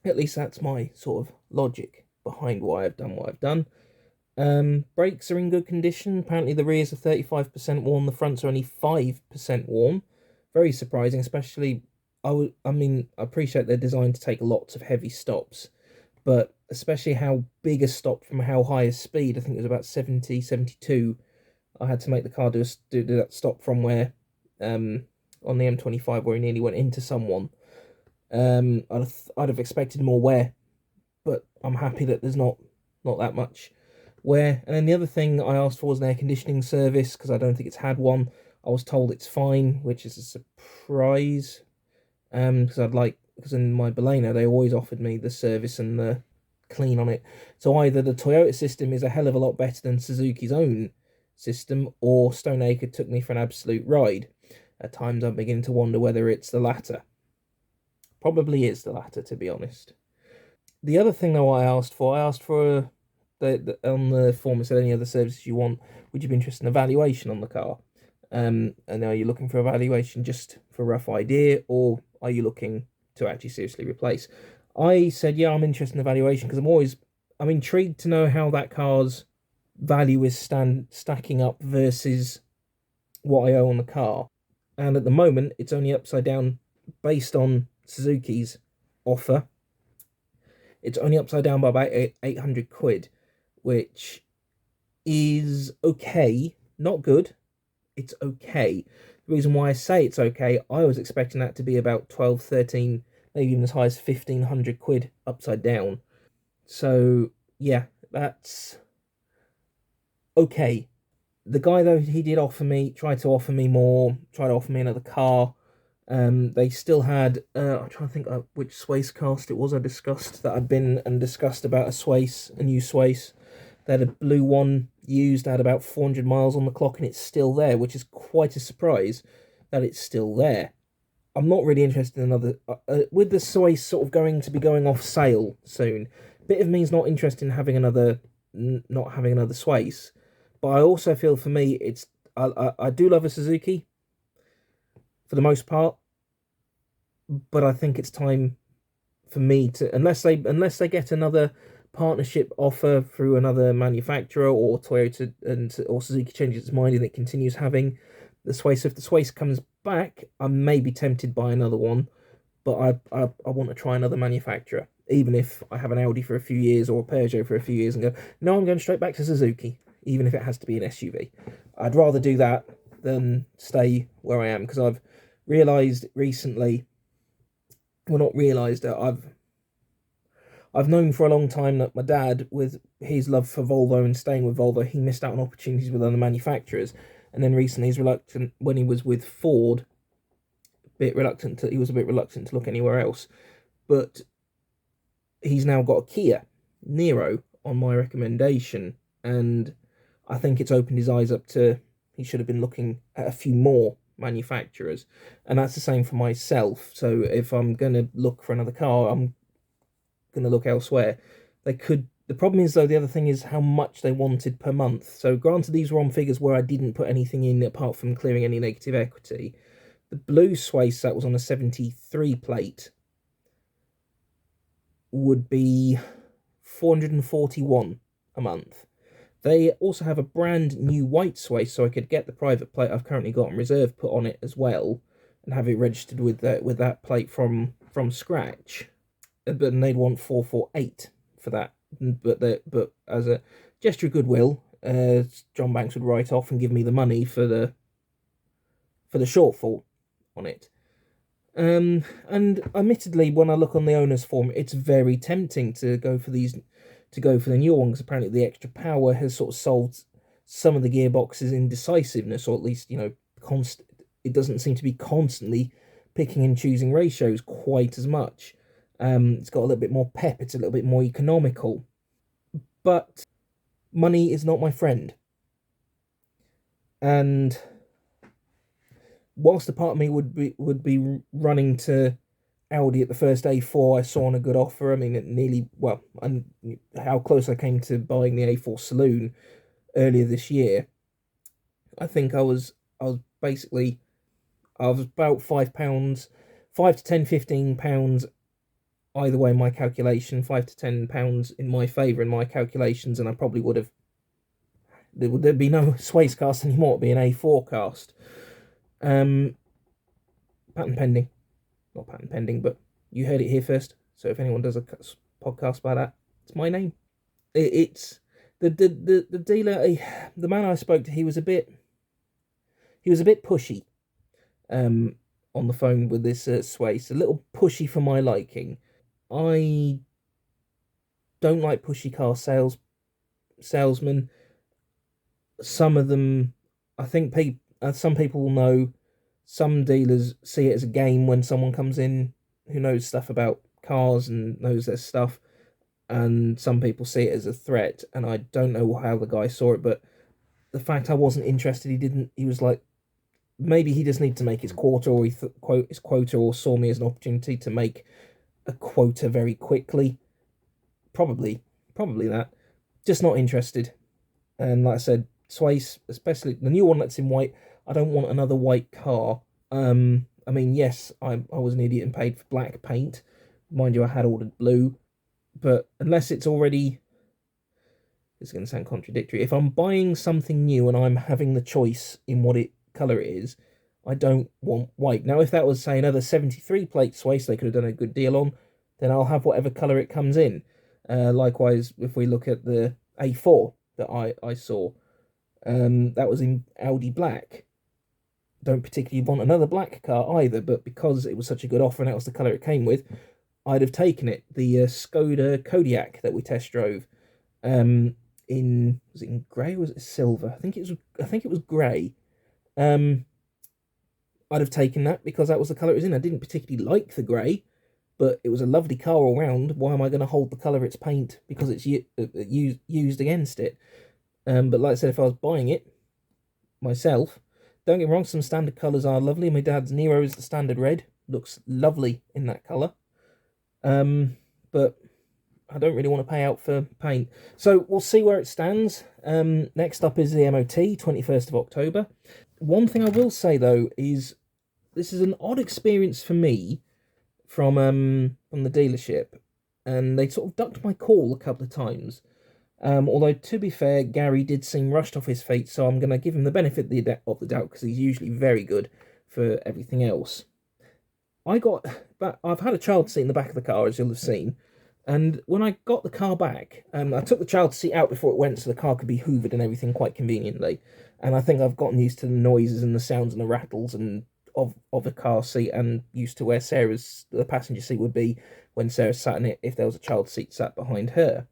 At least that's my sort of logic behind why I've done what I've done. Brakes are in good condition. Apparently the rears are 35% worn, the fronts are only 5% worn. Very surprising, especially, I mean, I appreciate they're designed to take lots of heavy stops, but especially how big a stop from how high a speed, I think it was about 70, 72, I had to make the car do that stop from where, on the M25, where he nearly went into someone. I'd have expected more wear, but I'm happy that there's not that much wear. And then the other thing I asked for was an air conditioning service, because I don't think it's had one. I was told it's fine, which is a surprise, because in my Baleno they always offered me the service and the clean on it. So either the Toyota system is a hell of a lot better than Suzuki's own system, or Stoneacre took me for an absolute ride. At times I'm beginning to wonder whether it's the latter. Probably is the latter, to be honest. The other thing though I asked for on the form, it said any other services you want, would you be interested in a valuation on the car? And are you looking for a valuation just for a rough idea, or are you looking to actually seriously replace? I said, yeah, I'm interested in a valuation, because I'm intrigued to know how that car's value is stacking up versus what I owe on the car. And at the moment, it's only upside down based on Suzuki's offer. It's only upside down by about 800 quid, which is okay, not good. It's okay. The reason why I say it's okay, I was expecting that to be about 12, 13, maybe even as high as 1,500 quid upside down. So, yeah, that's okay. The guy, though, he did tried to offer me more, tried to offer me another car. They still had, I'm trying to think of which Swace cast it was I discussed, that I'd been and discussed about a new Swace. They had a blue one used, had about 400 miles on the clock, and it's still there, which is quite a surprise. that it's still there. I'm not really interested in another... with the Swace sort of going to be going off sale soon, bit of me's not interested in having another... not having another Swace. But I also feel, for me, it's... I do love a Suzuki, for the most part. But I think it's time for me to... Unless they get another partnership offer through another manufacturer, or Toyota or Suzuki changes its mind and it continues having the Swace. If the Swace comes back, I may be tempted by another one, but I want to try another manufacturer, even if I have an Audi for a few years or a Peugeot for a few years, and go, no, I'm going straight back to Suzuki, even if it has to be an SUV. I'd rather do that than stay where I am, because I've realised recently, well, not realised, I've known for a long time that my dad, with his love for Volvo and staying with Volvo, he missed out on opportunities with other manufacturers. And then recently he's reluctant, when he was with Ford, he was a bit reluctant to look anywhere else. But he's now got a Kia Niro on my recommendation, and I think it's opened his eyes up to, he should have been looking at a few more manufacturers. And that's the same for myself. So if I'm going to look for another car, I'm going to look elsewhere. The problem is, though, the other thing is how much they wanted per month. So granted, these were on figures where I didn't put anything in apart from clearing any negative equity. The blue Swace that was on a 73 plate would be 441 a month. They also have a brand new white Swace, so I could get the private plate I've currently got on reserve put on it as well, and have it registered with that plate from scratch. But they'd want 448 for that. But as a gesture of goodwill, John Banks would write off and give me the money for the shortfall on it. And admittedly, when I look on the owner's form, it's very tempting to go for the new one, because apparently the extra power has sort of solved some of the gearbox's indecisiveness, or at least, it doesn't seem to be constantly picking and choosing ratios quite as much. It's got a little bit more pep, it's a little bit more economical. But money is not my friend. And whilst a part of me would be running to Audi at the first A4 I saw on a good offer, I mean, it nearly, well, and how close I came to buying the A4 Saloon earlier this year, I think I was about £5 to 10, £15 either way in my calculation, £5 to £10 in my favour in my calculations, and I probably would have, there'd be no Swace cast anymore, it'd be an A4 cast. Patent pending. Not patent pending, but you heard it here first. So if anyone does a podcast about that, it's my name. It's the dealer, the man I spoke to. He was a bit pushy. On the phone with this Swace, a little pushy for my liking. I don't like pushy car salesmen. Some of them, I think, some people will know. Some dealers see it as a game when someone comes in who knows stuff about cars and knows their stuff, and some people see it as a threat. And I don't know how the guy saw it, but the fact I wasn't interested, he was like, maybe he just needed to make his quota, or his quota, or saw me as an opportunity to make a quota very quickly. Probably that. Just not interested. And like I said, Swace, especially the new one that's in white, I don't want another white car. I mean, yes, I was an idiot and paid for black paint. Mind you, I had ordered blue. But unless it's already... It's going to sound contradictory. If I'm buying something new and I'm having the choice in what colour it is, I don't want white. Now, if that was, say, another 73 plate Swace they could have done a good deal on, then I'll have whatever colour it comes in. Likewise, if we look at the A4 that I saw, that was in Audi black. Don't particularly want another black car either, but because it was such a good offer and that was the colour it came with, I'd have taken it. The Skoda Kodiaq that we test drove, was it in grey or was it silver? I think it was grey. I'd have taken that because that was the colour it was in. I didn't particularly like the grey, but it was a lovely car all round. Why am I going to hold the colour of its paint because it's used against it? But like I said, if I was buying it myself, Don't get me wrong, some standard colours are lovely. My dad's Nero is the standard red. Looks lovely in that colour. But I don't really want to pay out for paint. So we'll see where it stands. Next up is the MOT, 21st of October. One thing I will say, though, is this is an odd experience for me from the dealership. And they sort of ducked my call a couple of times. Although, to be fair, Gary did seem rushed off his feet, so I'm going to give him the benefit of the doubt, because he's usually very good for everything else. I've had a child seat in the back of the car, as you'll have seen, and when I got the car back, I took the child seat out before it went so the car could be hoovered and everything quite conveniently, and I think I've gotten used to the noises and the sounds and the rattles and of a car seat, and used to where the passenger seat would be when Sarah sat in it if there was a child seat sat behind her.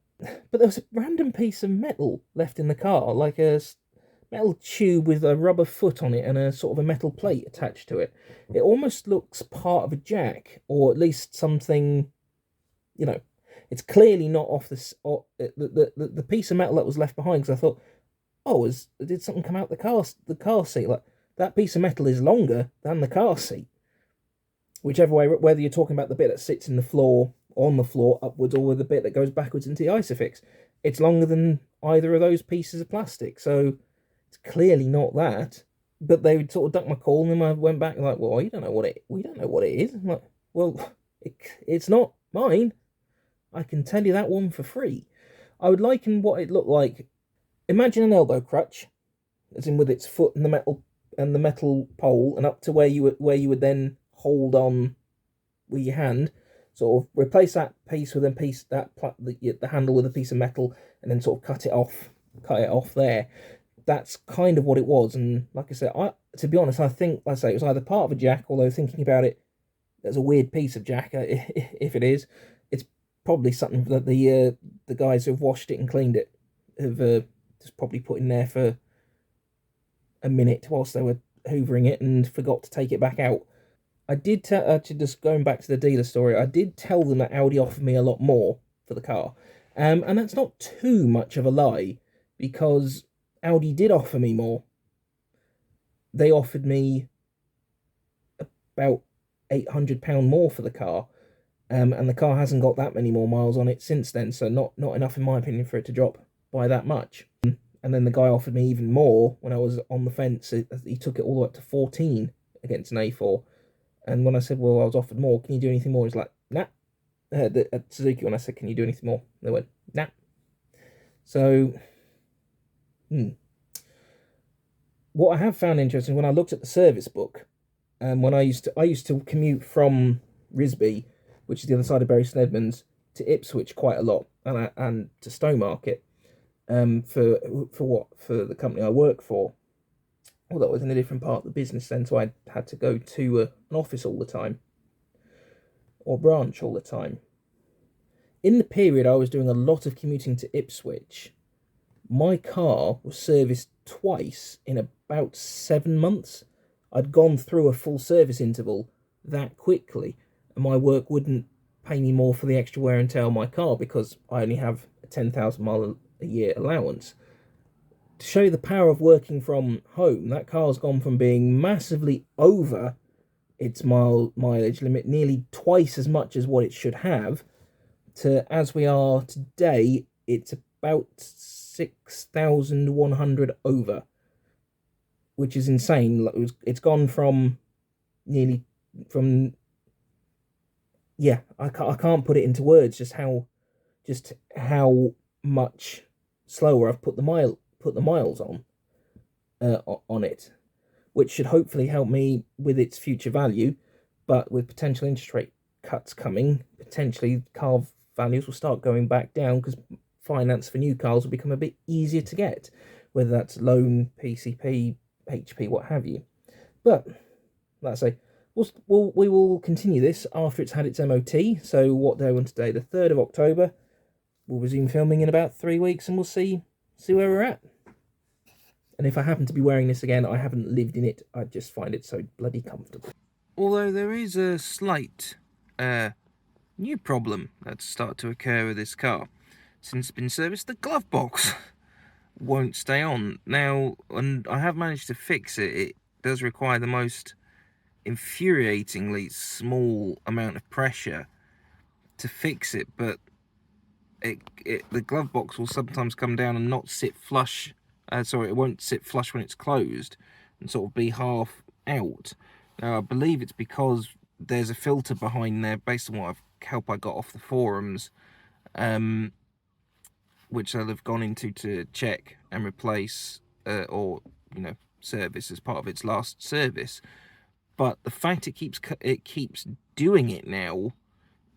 But there was a random piece of metal left in the car, like a metal tube with a rubber foot on it and a sort of a metal plate attached to it. It almost looks part of a jack, or at least something, you know. It's clearly not off the piece of metal that was left behind, because I thought, oh, did something come out the car seat? Like, that piece of metal is longer than the car seat. Whichever way, whether you're talking about the bit that sits in the floor, on the floor, upwards, or the bit that goes backwards into the isofix, it's longer than either of those pieces of plastic, so it's clearly not that. But they would sort of duck my call, and then I went back like, well, we don't know what it is. I'm like, well, it's not mine. I can tell you that one for free. I would liken what it looked like. Imagine an elbow crutch, as in with its foot and the metal pole, and up to where you would then hold on with your hand. Sort of replace that piece with the handle with a piece of metal, and then sort of cut it off there. That's kind of what it was. And like I said, to be honest, I think, like I say, it was either part of a jack, although thinking about it, there's a weird piece of jack. If it is, it's probably something that the guys who've washed it and cleaned it have just probably put in there for a minute whilst they were hoovering it and forgot to take it back out. I did actually, just going back to the dealer story, I did tell them that Audi offered me a lot more for the car, and that's not too much of a lie, because Audi did offer me more. They offered me about £800 more for the car, and the car hasn't got that many more miles on it since then, so not enough in my opinion for it to drop by that much. And then the guy offered me even more when I was on the fence. He took it all the way up to 14 against an A4. And when I said, well, I was offered more, can you do anything more? He's like, nah. At Suzuki, when I said, can you do anything more? They went, nah. So, what I have found interesting, when I looked at the service book, when I used to commute from Risby, which is the other side of Bury St Edmunds, to Ipswich quite a lot, and to Stowmarket, for the company I work for. Although I was in a different part of the business then, so I had to go to an office all the time, or branch all the time. In the period I was doing a lot of commuting to Ipswich, my car was serviced twice in about 7 months. I'd gone through a full service interval that quickly, and my work wouldn't pay me more for the extra wear and tear on my car, because I only have a 10,000 mile a year allowance. To show you the power of working from home, that car's gone from being massively over its mileage limit, nearly twice as much as what it should have, to, as we are today, it's about 6,100 over, which is insane. It's gone from I can't put it into words just how much slower I've put the miles on it, which should hopefully help me with its future value. But with potential interest rate cuts coming, potentially car values will start going back down, because finance for new cars will become a bit easier to get, whether that's loan, PCP, HP, what have you. But like I say, we will continue this after it's had its MOT. So what day are we on today? The 3rd of October. We'll resume filming in about 3 weeks, and we'll see where we're at. And if I happen to be wearing this again, I haven't lived in it. I just find it so bloody comfortable. Although there is a slight new problem that's started to occur with this car. Since it's been serviced, the glove box won't stay on. Now, and I have managed to fix it. does require the most infuriatingly small amount of pressure to fix it, but the glove box will sometimes come down and not sit flush. Sorry, it won't sit flush when it's closed and sort of be half out. Now, I believe it's because there's a filter behind there, based on what help I got off the forums, which they'll have gone into to check and replace, or service as part of its last service. But the fact it keeps doing it now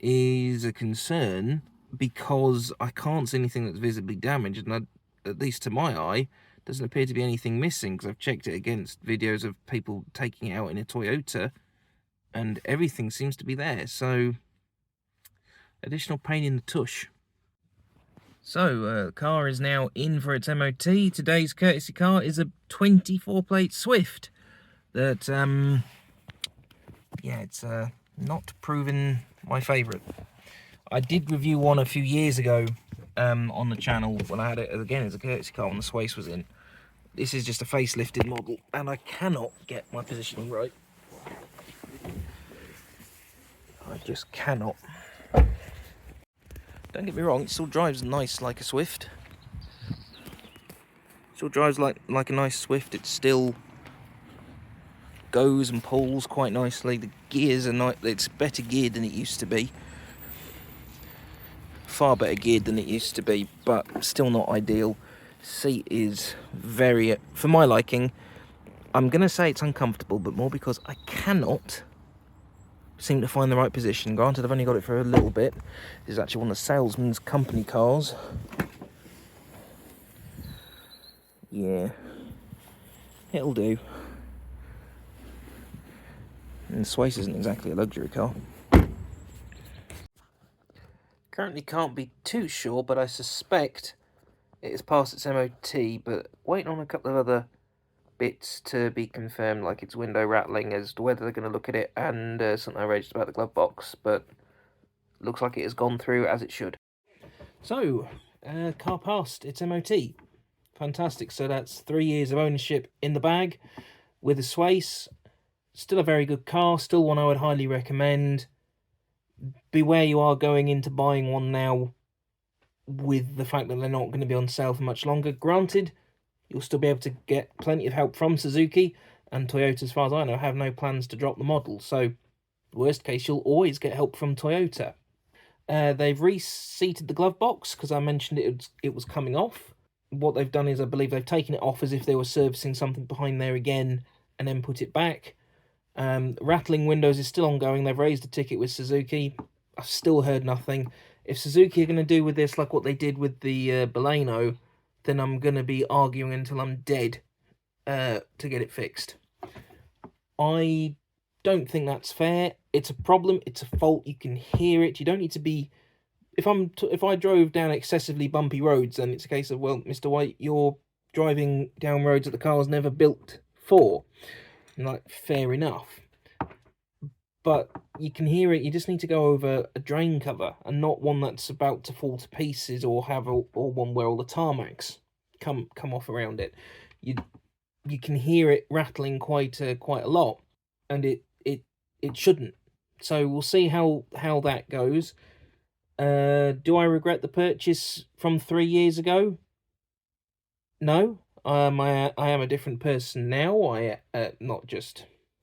is a concern, because I can't see anything that's visibly damaged, and at least to my eye, doesn't appear to be anything missing, because I've checked it against videos of people taking it out in a Toyota, and everything seems to be there. So, additional pain in the tush. So, the car is now in for its MOT. Today's courtesy car is a 24-plate Swift that, yeah, it's not proven my favourite. I did review one a few years ago on the channel when I had it again as a courtesy car when the Swace was in. This is just a facelifted model, and I cannot get my positioning right. I just cannot. Don't get me wrong, it still drives nice like a Swift. Still drives like a nice Swift. It still goes and pulls quite nicely. The gears are nice. It's better geared than it used to be. Far better geared than it used to be, but still not ideal. Seat is very, for my liking, I'm going to say it's uncomfortable, but more because I cannot seem to find the right position. Granted, I've only got it for a little bit. This is actually one of the salesman's company cars. Yeah, it'll do. And the Swace isn't exactly a luxury car. Currently can't be too sure, but I suspect it has passed its MOT, but waiting on a couple of other bits to be confirmed, like its window rattling, as to whether they're going to look at it, and something I raised about the glove box, but looks like it has gone through as it should. So, car passed its MOT. Fantastic. So that's 3 years of ownership in the bag with a Swace. Still a very good car, still one I would highly recommend. Beware you are going into buying one now with the fact that they're not going to be on sale for much longer. Granted, you'll still be able to get plenty of help from Suzuki, and Toyota, as far as I know, have no plans to drop the model. So, worst case, you'll always get help from Toyota. They've reseated the glove box, because I mentioned it was coming off. What they've done is, I believe they've taken it off as if they were servicing something behind there again, and then put it back. Rattling windows is still ongoing. They've raised a ticket with Suzuki. I've still heard nothing. If Suzuki are going to do with this like what they did with the Baleno, then I'm going to be arguing until I'm dead to get it fixed. I don't think that's fair. It's a problem. It's a fault. You can hear it. You don't need to be... If I drove down excessively bumpy roads, then it's a case of, well, Mr. White, you're driving down roads that the car's never built for. Like, fair enough. But you can hear it. You just need to go over a drain cover, and not one that's about to fall to pieces, or one where all the tarmacs come off around it. You can hear it rattling quite a lot, and it shouldn't. So we'll see how that goes. Do I regret the purchase from 3 years ago? No. I am a different person now.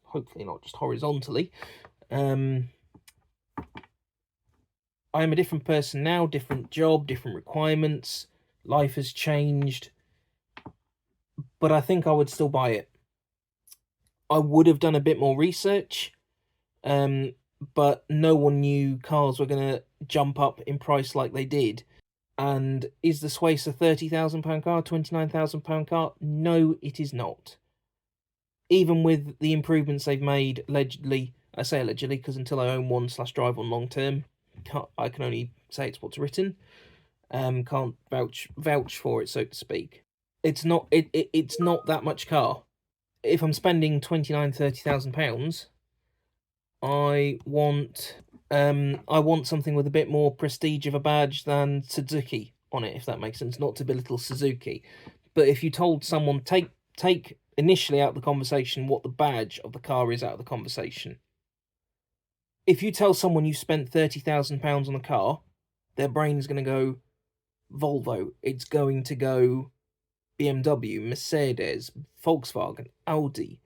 Hopefully not just horizontally. I am a different person now, different job, different requirements. Life has changed. But I think I would still buy it. I would have done a bit more research, but no one knew cars were going to jump up in price like they did. And is the Swace a £30,000 car, £29,000 car? No, it is not. Even with the improvements they've made, allegedly, I say allegedly because until I own one / drive one long term, I can only say it's what's written. Can't vouch for it, so to speak. It's not that much car. If I'm spending £29,000-30,000, I want something with a bit more prestige of a badge than Suzuki on it, if that makes sense. Not to belittle Suzuki, but if you told someone take take initially out of the conversation what the badge of the car is out of the conversation. If you tell someone you spent £30,000 on a car, their brain is going to go Volvo. It's going to go BMW, Mercedes, Volkswagen, Audi,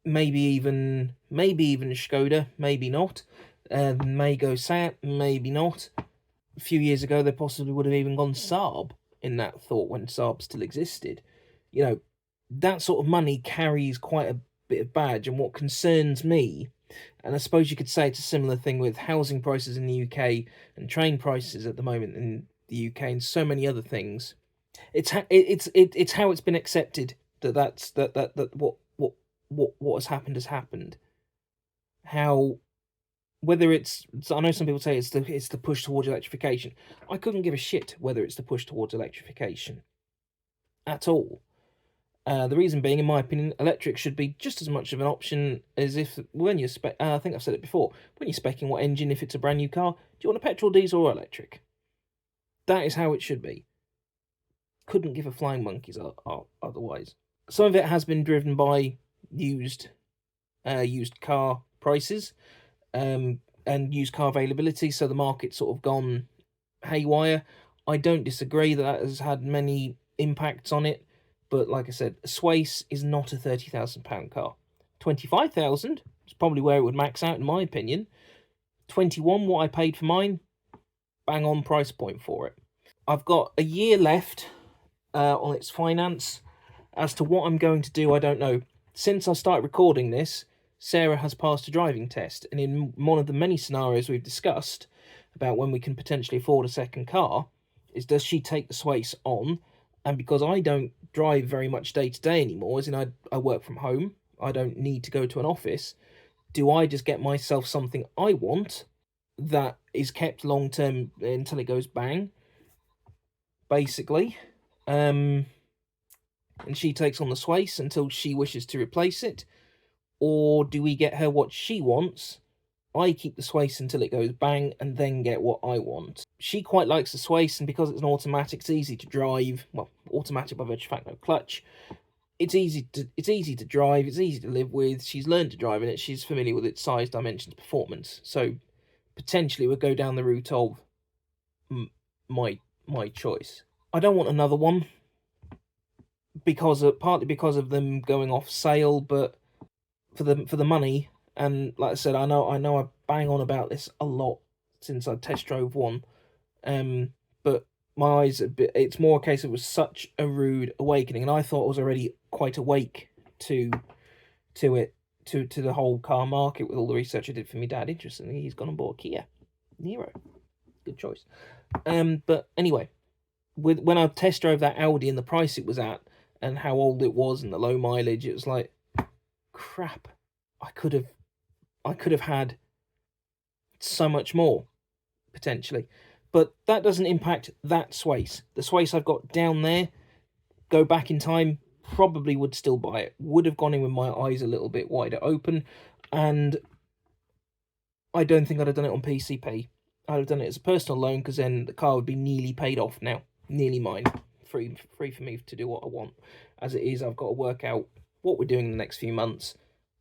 maybe even Skoda, maybe not. May go Seat, maybe not. A few years ago, they possibly would have even gone Saab in that thought when Saab still existed. You know, that sort of money carries quite a bit of badge, and what concerns me, and I suppose you could say it's a similar thing with housing prices in the UK and train prices at the moment in the UK and so many other things. It's how it's been accepted that what has happened. How, whether it's, I know some people say it's the push towards electrification. I couldn't give a shit whether it's the push towards electrification at all. The reason being, in my opinion, electric should be just as much of an option as if, when you're I think I've said it before, when you're speccing what engine, if it's a brand new car, do you want a petrol, diesel, or electric? That is how it should be. Couldn't give a flying monkeys otherwise. Some of it has been driven by used car prices, and used car availability, so the market's sort of gone haywire. I don't disagree that has had many impacts on it. But like I said, a Swace is not a £30,000 car. 25,000 is probably where it would max out, in my opinion. 21, what I paid for mine, bang on price point for it. I've got a year left on its finance. As to what I'm going to do, I don't know. Since I started recording this, Sarah has passed a driving test, and in one of the many scenarios we've discussed about when we can potentially afford a second car, is does she take the Swace on? And because I don't drive very much day to day anymore, as in I work from home, I don't need to go to an office, do I just get myself something I want that is kept long term until it goes bang, basically? And she takes on the Swace until she wishes to replace it? Or do we get her what she wants, I keep the Swace until it goes bang, and then get what I want? She quite likes the Swace, and because it's an automatic, it's easy to drive. Well, automatic by virtue of fact, no clutch. It's easy to drive, it's easy to live with. She's learned to drive in it, she's familiar with its size, dimensions, performance. So, potentially we'll go down the route of my choice. I don't want another one, partly because of them going off sale, but for the money. And like I said, I know I bang on about this a lot since I test drove one, but my eyes it's more a case of it was such a rude awakening, and I thought I was already quite awake to the whole car market with all the research I did for my dad. Interestingly, he's gone and bought a Kia Niro. Good choice. But anyway, when I test drove that Audi and the price it was at and how old it was and the low mileage, it was like, crap, I could have had so much more, potentially. But that doesn't impact that Swace. The Swace I've got down there, go back in time, probably would still buy it. Would have gone in with my eyes a little bit wider open, and I don't think I'd have done it on PCP. I'd have done it as a personal loan, because then the car would be nearly paid off now. Nearly mine. Free for me to do what I want. As it is, I've got to work out what we're doing in the next few months,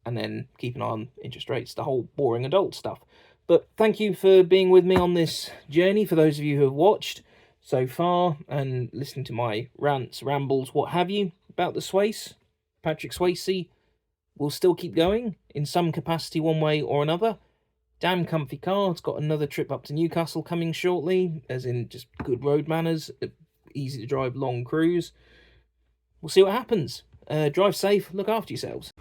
and then keep an eye on interest rates, the whole boring adult stuff. But thank you for being with me on this journey, for those of you who have watched so far and listening to my rants, rambles, what have you, about the Swace. Patrick Swayze will still keep going in some capacity one way or another. Damn comfy car. It's got another trip up to Newcastle coming shortly, as in just good road manners, easy to drive long cruise. We'll see what happens. Drive safe, look after yourselves.